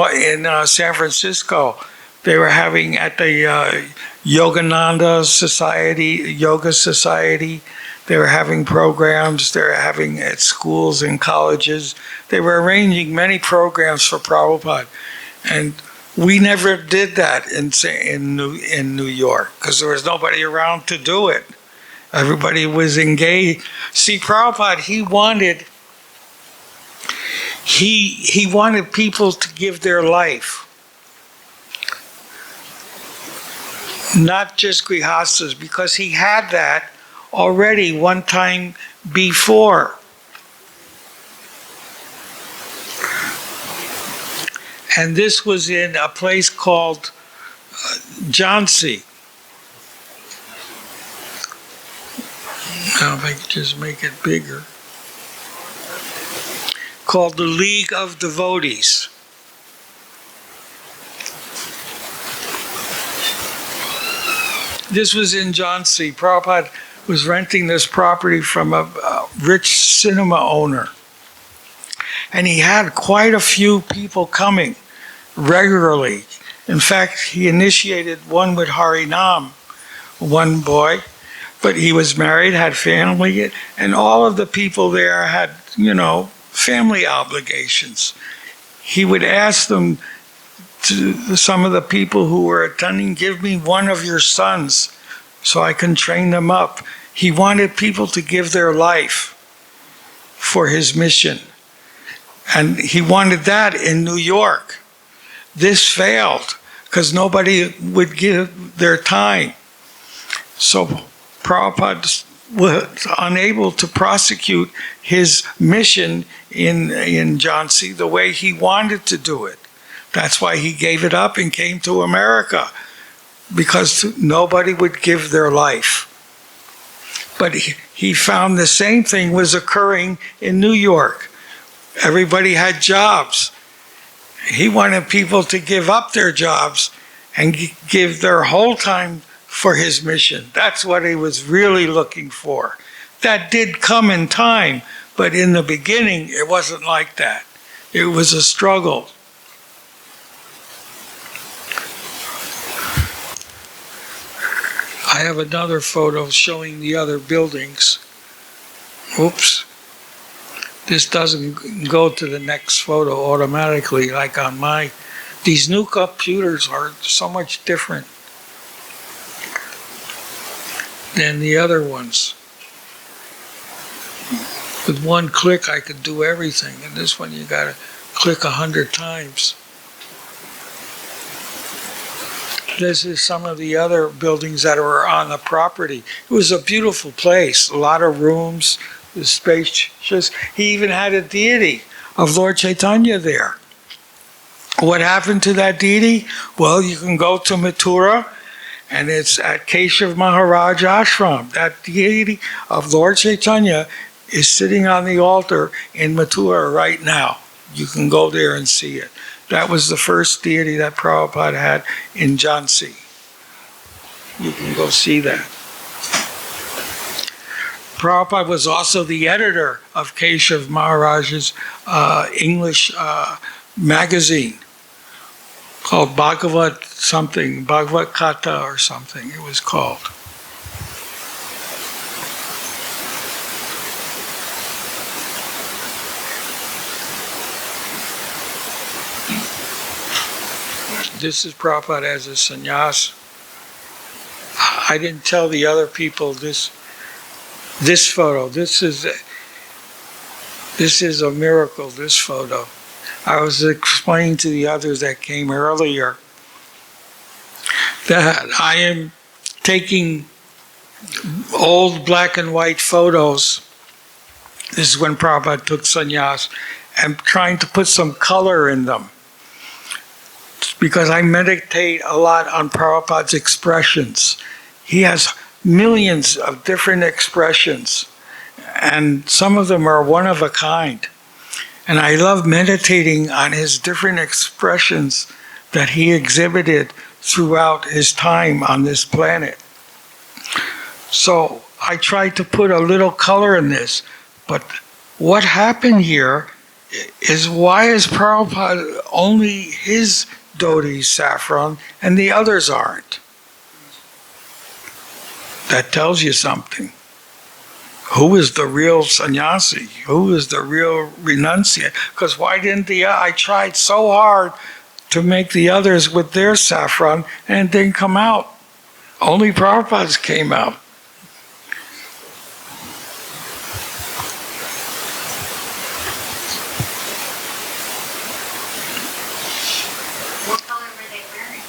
San Francisco. They were having at the Yogananda Society, Yoga Society. They were having programs. They were having at schools and colleges. They were arranging many programs for Prabhupada. And we never did that in New York because there was nobody around to do it. Everybody was engaged. See, Prabhupada, he wanted people to give their life. Not just grihastas, because he had that already one time before. And this was in a place called Jhansi. Now if I could just make it bigger. Called the League of Devotees. This was in Jhansi. Prabhupada was renting this property from a rich cinema owner. And he had quite a few people coming regularly. In fact, he initiated one with Harinam, one boy, but he was married, had family, and all of the people there had, family obligations. He would ask them, to some of the people who were attending, give me one of your sons so I can train them up. He wanted people to give their life for his mission. And he wanted that in New York. This failed because nobody would give their time. So Prabhupada was unable to prosecute his mission in Jhansi the way he wanted to do it. That's why he gave it up and came to America. because nobody would give their life. But he found the same thing was occurring in New York. Everybody had jobs. He wanted people to give up their jobs and give their whole time for his mission. That's what he was really looking for. That did come in time, but in the beginning, it wasn't like that. It was a struggle. I have another photo showing the other buildings. Oops. This doesn't go to the next photo automatically like on my. These new computers are so much different than the other ones. With one click I could do everything, and this one you gotta click 100 times. This is some of the other buildings that were on the property. It was a beautiful place, a lot of rooms, the spacious. He even had a deity of Lord Chaitanya there. What happened to that deity? Well, you can go to Mathura, and it's at Keshav Maharaj Ashram. That deity of Lord Chaitanya is sitting on the altar in Mathura right now. You can go there and see it. That was the first deity that Prabhupada had in Jhansi. You can go see that. Prabhupada was also the editor of Keshav Maharaj's English magazine called Bhagavad-Gita or something it was called. This is Prabhupada as a sannyas. I didn't tell the other people this photo. This is a miracle, this photo. I was explaining to the others that came earlier that I am taking old black and white photos. This is when Prabhupada took sannyas, and trying to put some color in them. Because I meditate a lot on Prabhupada's expressions. He has millions of different expressions, and some of them are one of a kind. And I love meditating on his different expressions that he exhibited throughout his time on this planet. So I tried to put a little color in this, but what happened here is, why is Prabhupada only his dhoti saffron and the others aren't? That tells you something. Who is the real sannyasi? Who is the real renunciate? Because why didn't I tried so hard to make the others with their saffron, and it didn't come out. Only Prabhupada's came out. What color were they wearing?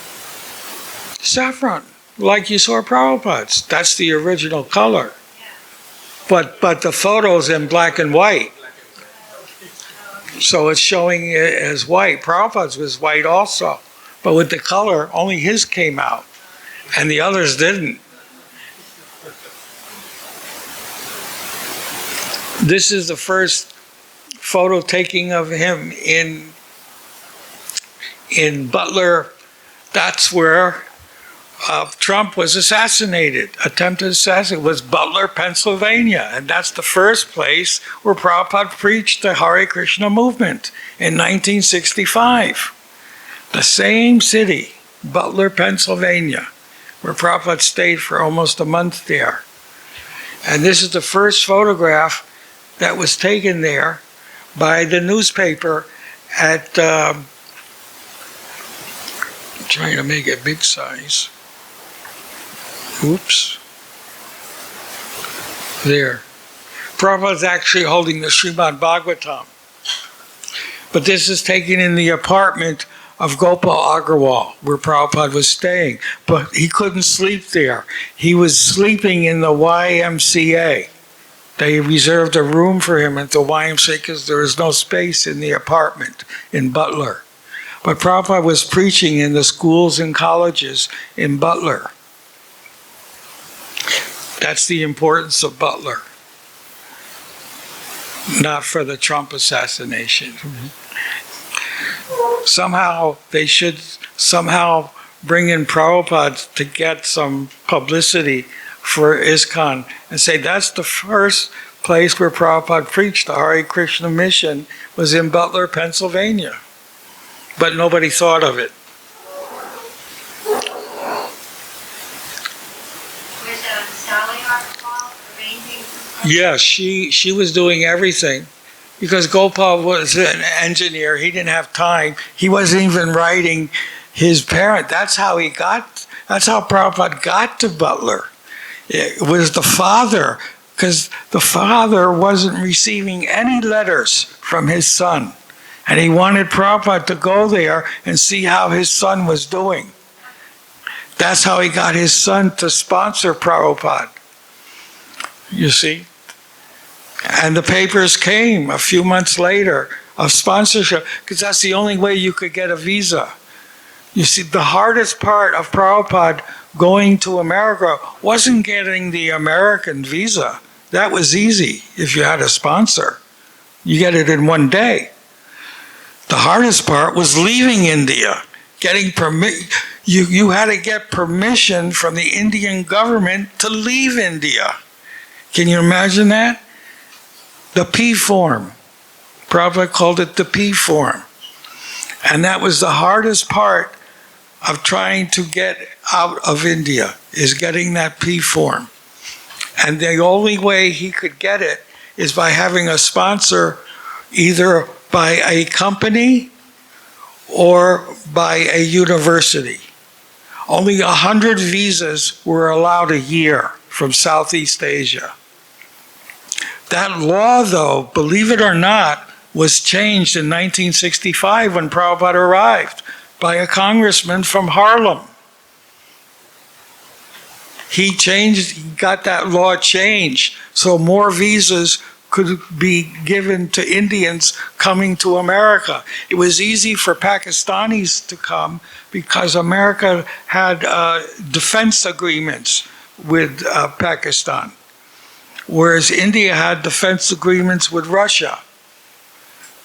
Saffron, like you saw Prabhupada's. That's the original color. But the photo's in black and white. So it's showing it as white. Prabhupada's was white also. But with the color, only his came out. And the others didn't. This is the first photo taking of him in Butler. That's where Trump was assassinated. Attempted assassination was Butler, Pennsylvania. And that's the first place where Prabhupada preached the Hare Krishna movement in 1965. The same city, Butler, Pennsylvania, where Prabhupada stayed for almost a month there. And this is the first photograph that was taken there by the newspaper at, trying to make it big size. Oops. There. Prabhupada's actually holding the Srimad Bhagavatam. But this is taken in the apartment of Gopal Agrawal, where Prabhupada was staying. But he couldn't sleep there. He was sleeping in the YMCA. They reserved a room for him at the YMCA because there was no space in the apartment in Butler. But Prabhupada was preaching in the schools and colleges in Butler. That's the importance of Butler. Not for the Trump assassination. Somehow they should somehow bring in Prabhupada to get some publicity for ISKCON and say that's the first place where Prabhupada preached. The Hare Krishna mission was in Butler, Pennsylvania. But nobody thought of it. Where's Sally involved? Arranging? Yeah, she was doing everything. Because Gopal was an engineer, he didn't have time. He wasn't even writing his parent. That's how Prabhupada got to Butler. It was the father, because the father wasn't receiving any letters from his son. And he wanted Prabhupada to go there and see how his son was doing. That's how he got his son to sponsor Prabhupada. You see? And the papers came a few months later of sponsorship, because that's the only way you could get a visa. You see, the hardest part of Prabhupada going to America wasn't getting the American visa. That was easy if you had a sponsor. You get it in one day. The hardest part was leaving India, getting you had to get permission from the Indian government to leave India. Can you imagine that? The P form. Prabhupada called it the P form. And that was the hardest part of trying to get out of India, is getting that P form. And the only way he could get it is by having a sponsor, either by a company or by a university. Only 100 visas were allowed a year from Southeast Asia. That law, though, believe it or not, was changed in 1965 when Prabhupada arrived by a congressman from Harlem. He got that law changed so more visas could be given to Indians coming to America. It was easy for Pakistanis to come because America had defense agreements with Pakistan, whereas India had defense agreements with Russia.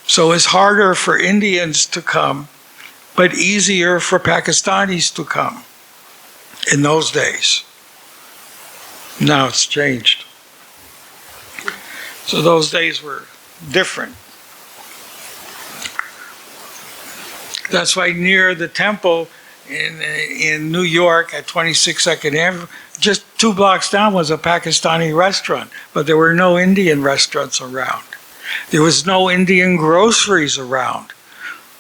So it's harder for Indians to come, but easier for Pakistanis to come in those days. Now it's changed. So those days were different. That's why near the temple in New York at 26th Avenue, just 2 blocks down was a Pakistani restaurant, but there were no Indian restaurants around. There was no Indian groceries around.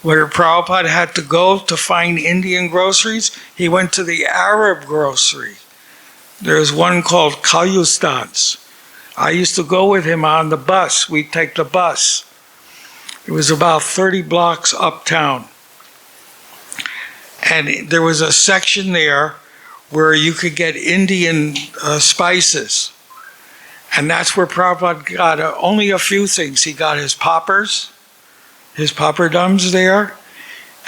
Where Prabhupada had to go to find Indian groceries, he went to the Arab grocery. There's one called Kalyustan's. I used to go with him on the bus. We'd take the bus. It was about 30 blocks uptown. And there was a section there where you could get Indian spices. And that's where Prabhupada got only a few things. He got his poppers, his popperdums there.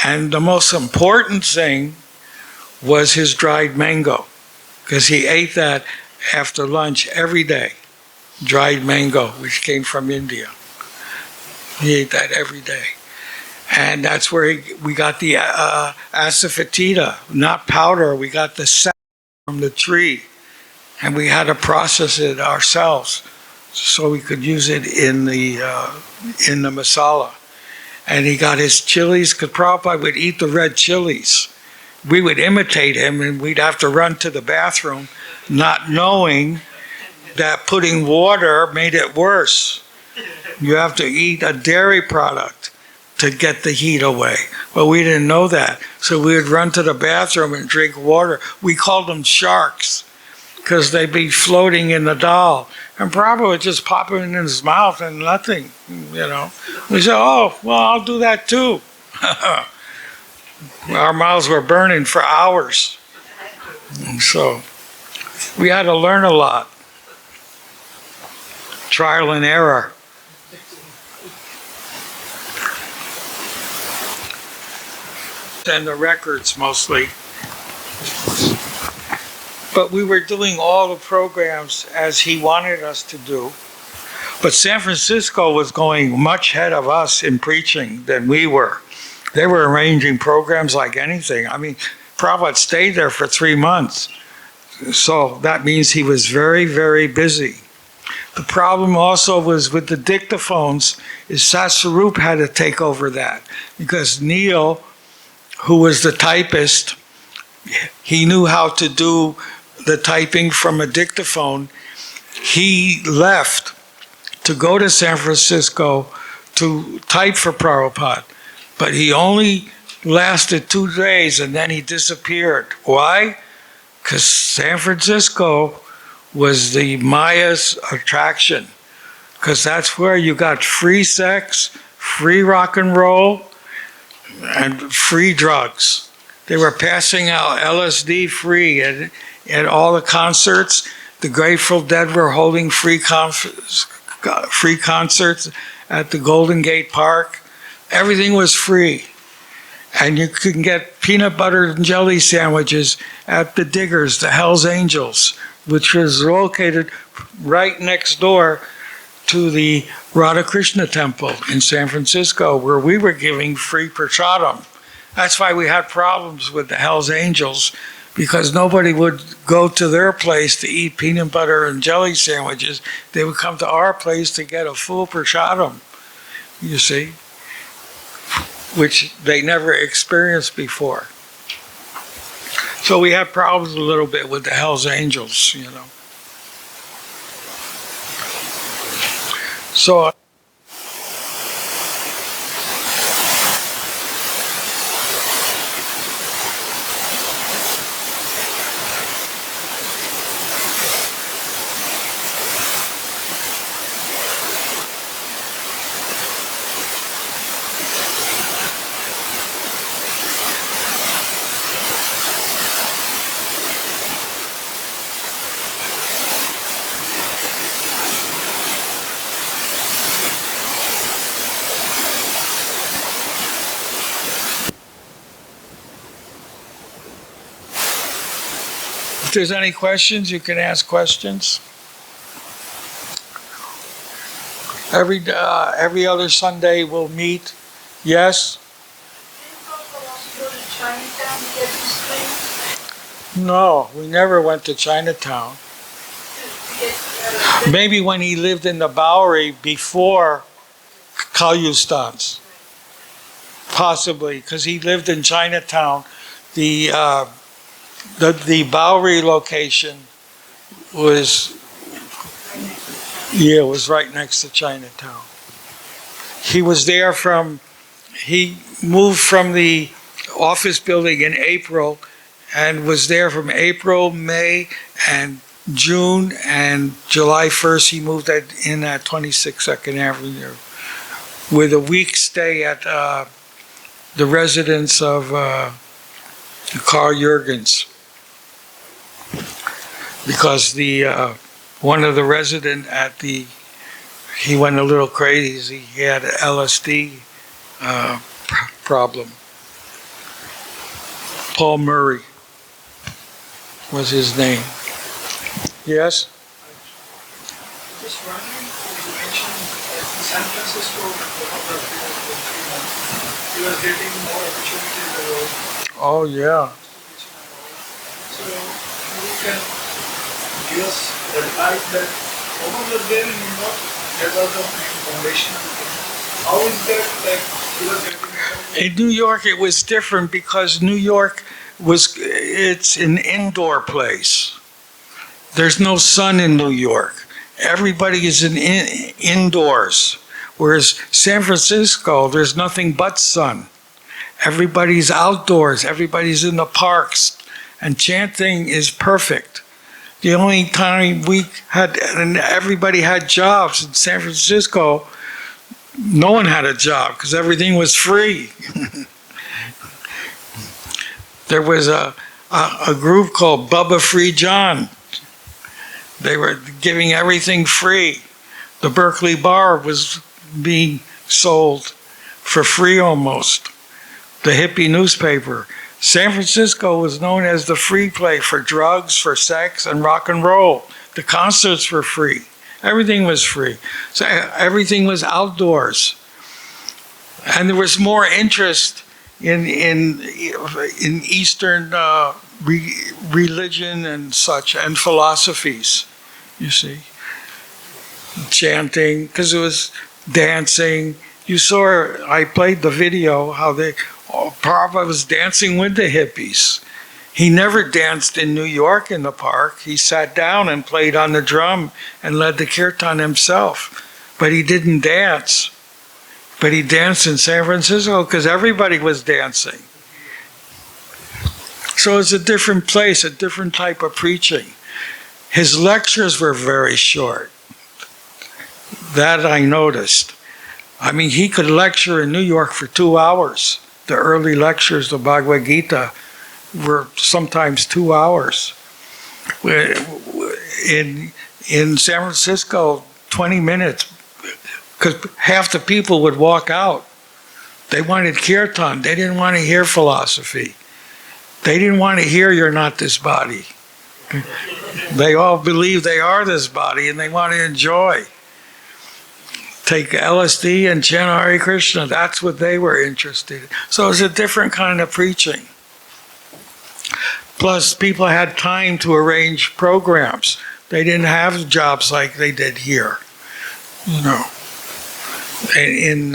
And the most important thing was his dried mango, because he ate that after lunch every day. Dried mango, which came from India. He ate that every day. And that's where we got the asafoetida, not powder. We got the sap from the tree. And we had to process it ourselves so we could use it in the masala. And he got his chilies, because Prabhupada would eat the red chilies. We would imitate him, and we'd have to run to the bathroom, not knowing that putting water made it worse. You have to eat a dairy product to get the heat away. But we didn't know that. So we would run to the bathroom and drink water. We called them sharks because they'd be floating in the dal. And Prabhupada would just pop it in his mouth and nothing, you know. We said, oh, well, I'll do that too. Our mouths were burning for hours. And so we had to learn a lot. Trial and error. and the records mostly. But we were doing all the programs as he wanted us to do. But San Francisco was going much ahead of us in preaching than we were. They were arranging programs like anything. I mean, Prabhupada stayed there for 3 months. So that means he was very, very busy. The problem also was with the dictaphones, is Sasarup had to take over that. Because Neil, who was the typist, he knew how to do the typing from a dictaphone. He left to go to San Francisco to type for Prabhupada. But he only lasted 2 days and then he disappeared. Why? Because San Francisco was the Maya's attraction. Because that's where you got free sex, free rock and roll, and free drugs. They were passing out LSD free at all the concerts. The Grateful Dead were holding free concerts at the Golden Gate Park. Everything was free. And you could get peanut butter and jelly sandwiches at the Diggers, the Hells Angels, which was located right next door to the Radha Krishna Temple in San Francisco, where we were giving free prasadam. That's why we had problems with the Hells Angels, because nobody would go to their place to eat peanut butter and jelly sandwiches. They would come to our place to get a full prasadam, you see, which they never experienced before. So we had problems a little bit with the Hells Angels, you know. So if there's any questions, you can ask questions. Every other Sunday we'll meet. Yes? No, we never went to Chinatown. Maybe when he lived in the Bowery before Kalyustan's. Possibly, because he lived in Chinatown. The Bowery location was right next to Chinatown. He moved from the office building in April and was there from April, May, and June, and July 1st he moved in at 26 Second Avenue with a week stay at the residence of Carl Jurgens. Because one of the resident he went a little crazy. He had an LSD problem. Paul Murray was his name. Yes? Just wondering, you mentioned that in San Francisco, you are getting more opportunities around. Oh, yeah. So you can give us advice that over there in New York, there was a foundation. How is that like you are getting? In New York, it was different because New York it's an indoor place. There's no sun in New York. Everybody is indoors. Whereas San Francisco, there's nothing but sun. Everybody's outdoors. Everybody's in the parks. And chanting is perfect. The only time and everybody had jobs in San Francisco, no one had a job because everything was free. There was a group called Bubba Free John. They were giving everything free. The Berkeley Bar was being sold for free almost. the hippie newspaper. San Francisco was known as the free play for drugs, for sex, and rock and roll. The concerts were free. Everything was free. So everything was outdoors. And there was more interest in Eastern religion and such, and philosophies, you see. Chanting, because it was dancing. You saw, I played the video, how Prabhupada was dancing with the hippies. He never danced in New York in the park. He sat down and played on the drum and led the kirtan himself. But he didn't dance. But he danced in San Francisco because everybody was dancing. So it's a different place, a different type of preaching. His lectures were very short. That I noticed. I mean, he could lecture in New York for 2 hours. The early lectures, the Bhagavad-Gita, were sometimes 2 hours. In San Francisco, 20 minutes, because half the people would walk out. They wanted kirtan. They didn't want to hear philosophy. They didn't want to hear you're not this body. They all believe they are this body and they want to enjoy. Take LSD and chant Hare Krishna. That's what they were interested in. So it's a different kind of preaching. Plus, people had time to arrange programs. They didn't have jobs like they did here, you know, in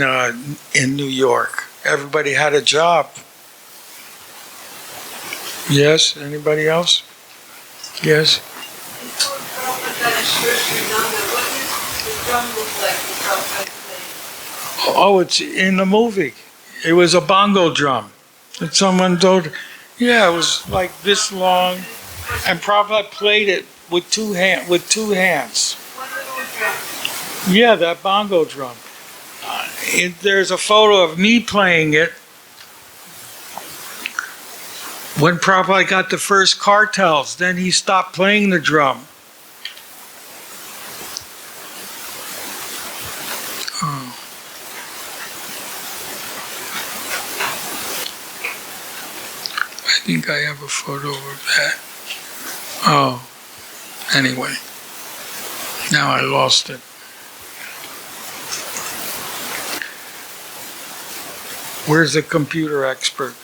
New York. Everybody had a job. Yes, anybody else? Yes? Before Prabhupada got his first Vrindavan, what did the drum look like that Prabhupada played? Oh, it's in the movie. It was a bongo drum. And someone told, yeah, it was like this long. And Prabhupada played it with two hands. One little drum. Yeah, that bongo drum. There's a photo of me playing it when Prabhupada got the first cartels. Then he stopped playing the drum. Oh. I think I have a photo of that. Oh, anyway. Now I lost it. Where's the computer expert?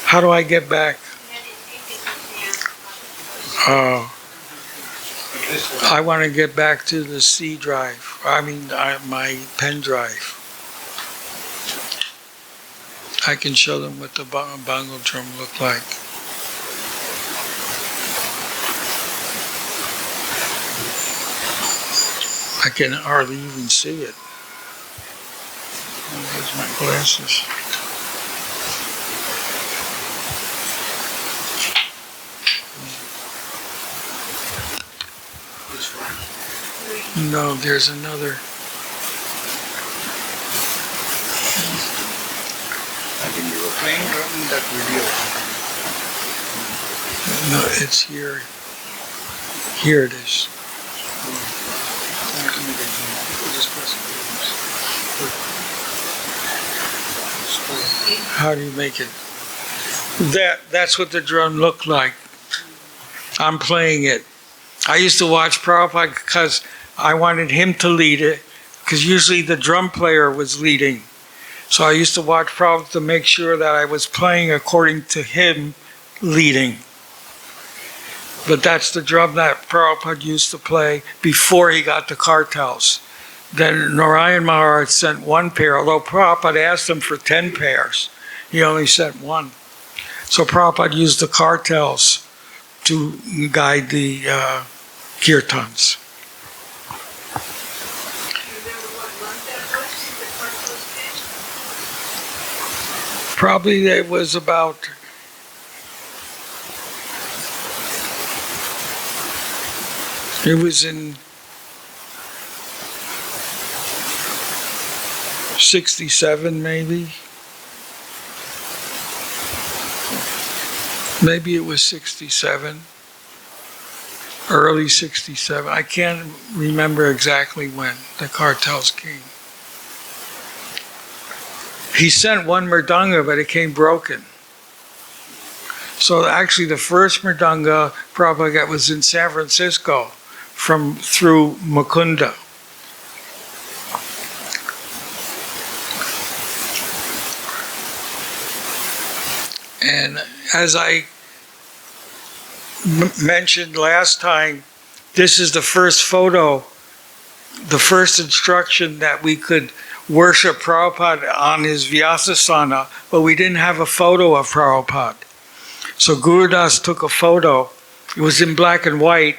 How do I get back? Oh, I want to get back to the C drive. I mean, my pen drive. I can show them what the bongo drum looked like. I can hardly even see it. There's my glasses. No, there's another. I think you were playing drum in that video. No, it's here. Here it is. How do you make it? That's what the drum looked like. I'm playing it. I used to watch Prabhupada because I wanted him to lead it, because usually the drum player was leading. So I used to watch Prabhupada to make sure that I was playing according to him leading. But that's the drum that Prabhupada used to play before he got the cartels. Then Narayan Maharaj sent one pair, although Prabhupada asked him for 10 pairs. He only sent one. So Prabhupada used the cartels to guide the kirtans. Probably it was about it was in 67 maybe. Maybe it was 67, early 67. I can't remember exactly when the cartels came. He sent one mridanga, but it came broken. So actually the first mridanga Prabhupada got was in San Francisco through Mukunda. And as I mentioned last time, this is the first photo, the first instruction that we could worship Prabhupada on his Vyasasana, but we didn't have a photo of Prabhupada. So Gurudas took a photo. It was in black and white.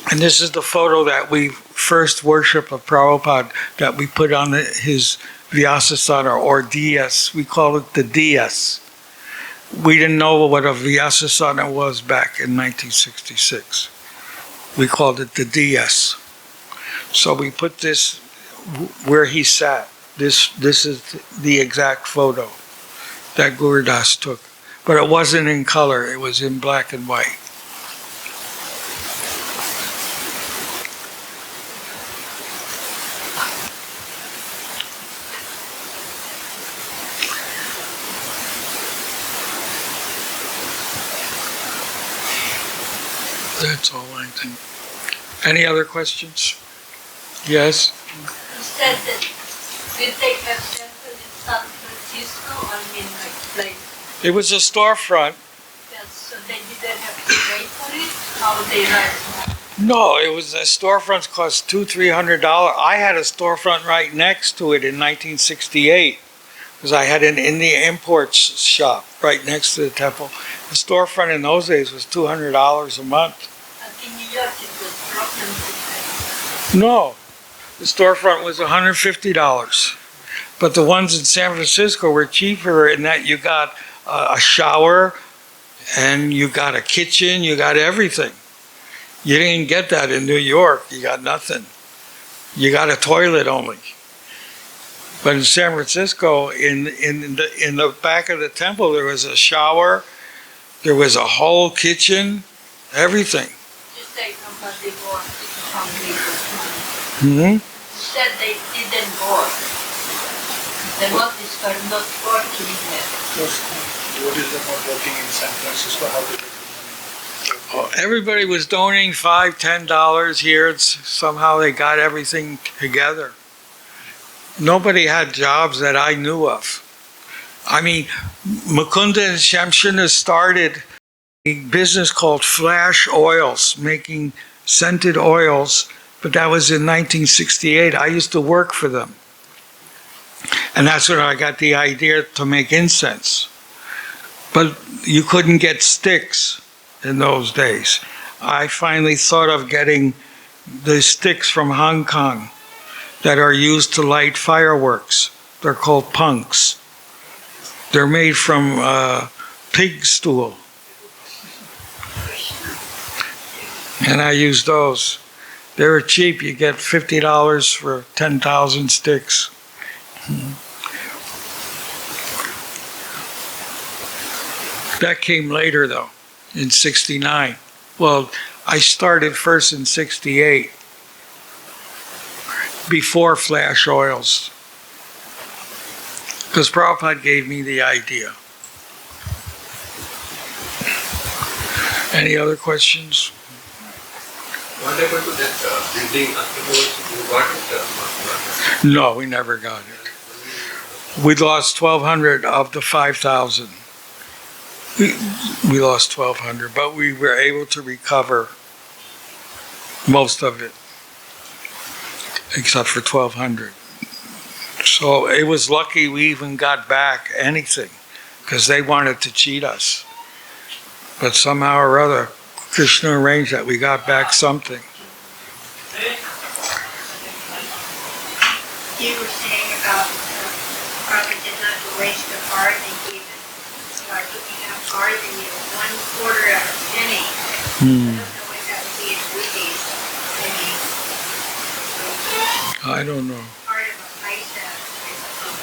And this is the photo that we first worship of Prabhupada that we put on his Vyasasana or dais. We call it the dais. We didn't know what a Vyasasana was back in 1966. We called it the dais. So we put this where he sat. This is the exact photo that Gurudas took. But it wasn't in color, it was in black and white. That's all I think. Any other questions? Yes? You said that did they have temple in San Francisco? I mean, like It was a storefront. yes, so they didn't have to pay for it? How they like? No, it was a storefront cost $200-300. I had a storefront right next to it in 1968 because I had an Indian imports shop right next to the temple. The storefront in those days was $200 a month. In New York it was broken. No, the storefront was $150. But the ones in San Francisco were cheaper in that you got a shower and you got a kitchen, you got everything. You didn't get that in New York. You got nothing. You got a toilet only. But in San Francisco, in the back of the temple, there was a shower, there was a whole kitchen, everything. You say nobody bought from people. Mm-hmm. You said they didn't work. The notice were not working there. What is the not working in San Francisco? How did it? Everybody was donating $5-10 here. Somehow they got everything together. Nobody had jobs that I knew of. I mean, Mukunda and Shamshuna started a business called Flash Oils, making scented oils, but that was in 1968. I used to work for them. And that's when I got the idea to make incense. But you couldn't get sticks in those days. I finally thought of getting the sticks from Hong Kong that are used to light fireworks. They're called punks. They're made from pig stool. And I used those. They were cheap. You get $50 for 10,000 sticks. That came later though, in 69. Well, I started first in 68, before flash oils, because Prabhupada gave me the idea. Any other questions? What happened to that building afterwards? You got it? No, we never got it. We lost 1,200 of the 5,000. We lost 1,200, but we were able to recover most of it, except for 1,200. So it was lucky we even got back anything, because they wanted to cheat us. But somehow or other, Krishna arranged that we got back something. You were saying about probably did not waste the card they gave it. So I looking at card and you know, 1/4 of a penny. I don't know what that would be in rupees. I don't know. Part of a paisa, I suppose,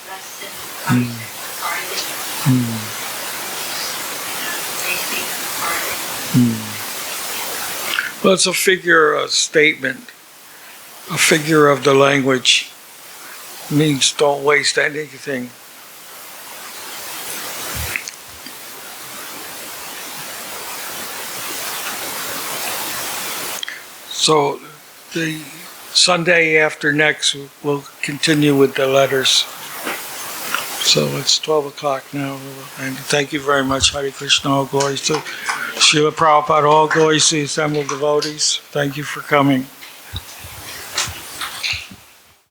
less than a paisa card. Wasting of the card. Well, it's a figure, a statement, a figure of the language. means don't waste anything. So the Sunday after next, we'll continue with the letters. So it's 12 o'clock now. And thank you very much. Hare Krishna, all glories to Srila Prabhupada, all glories to the assembled devotees. Thank you for coming.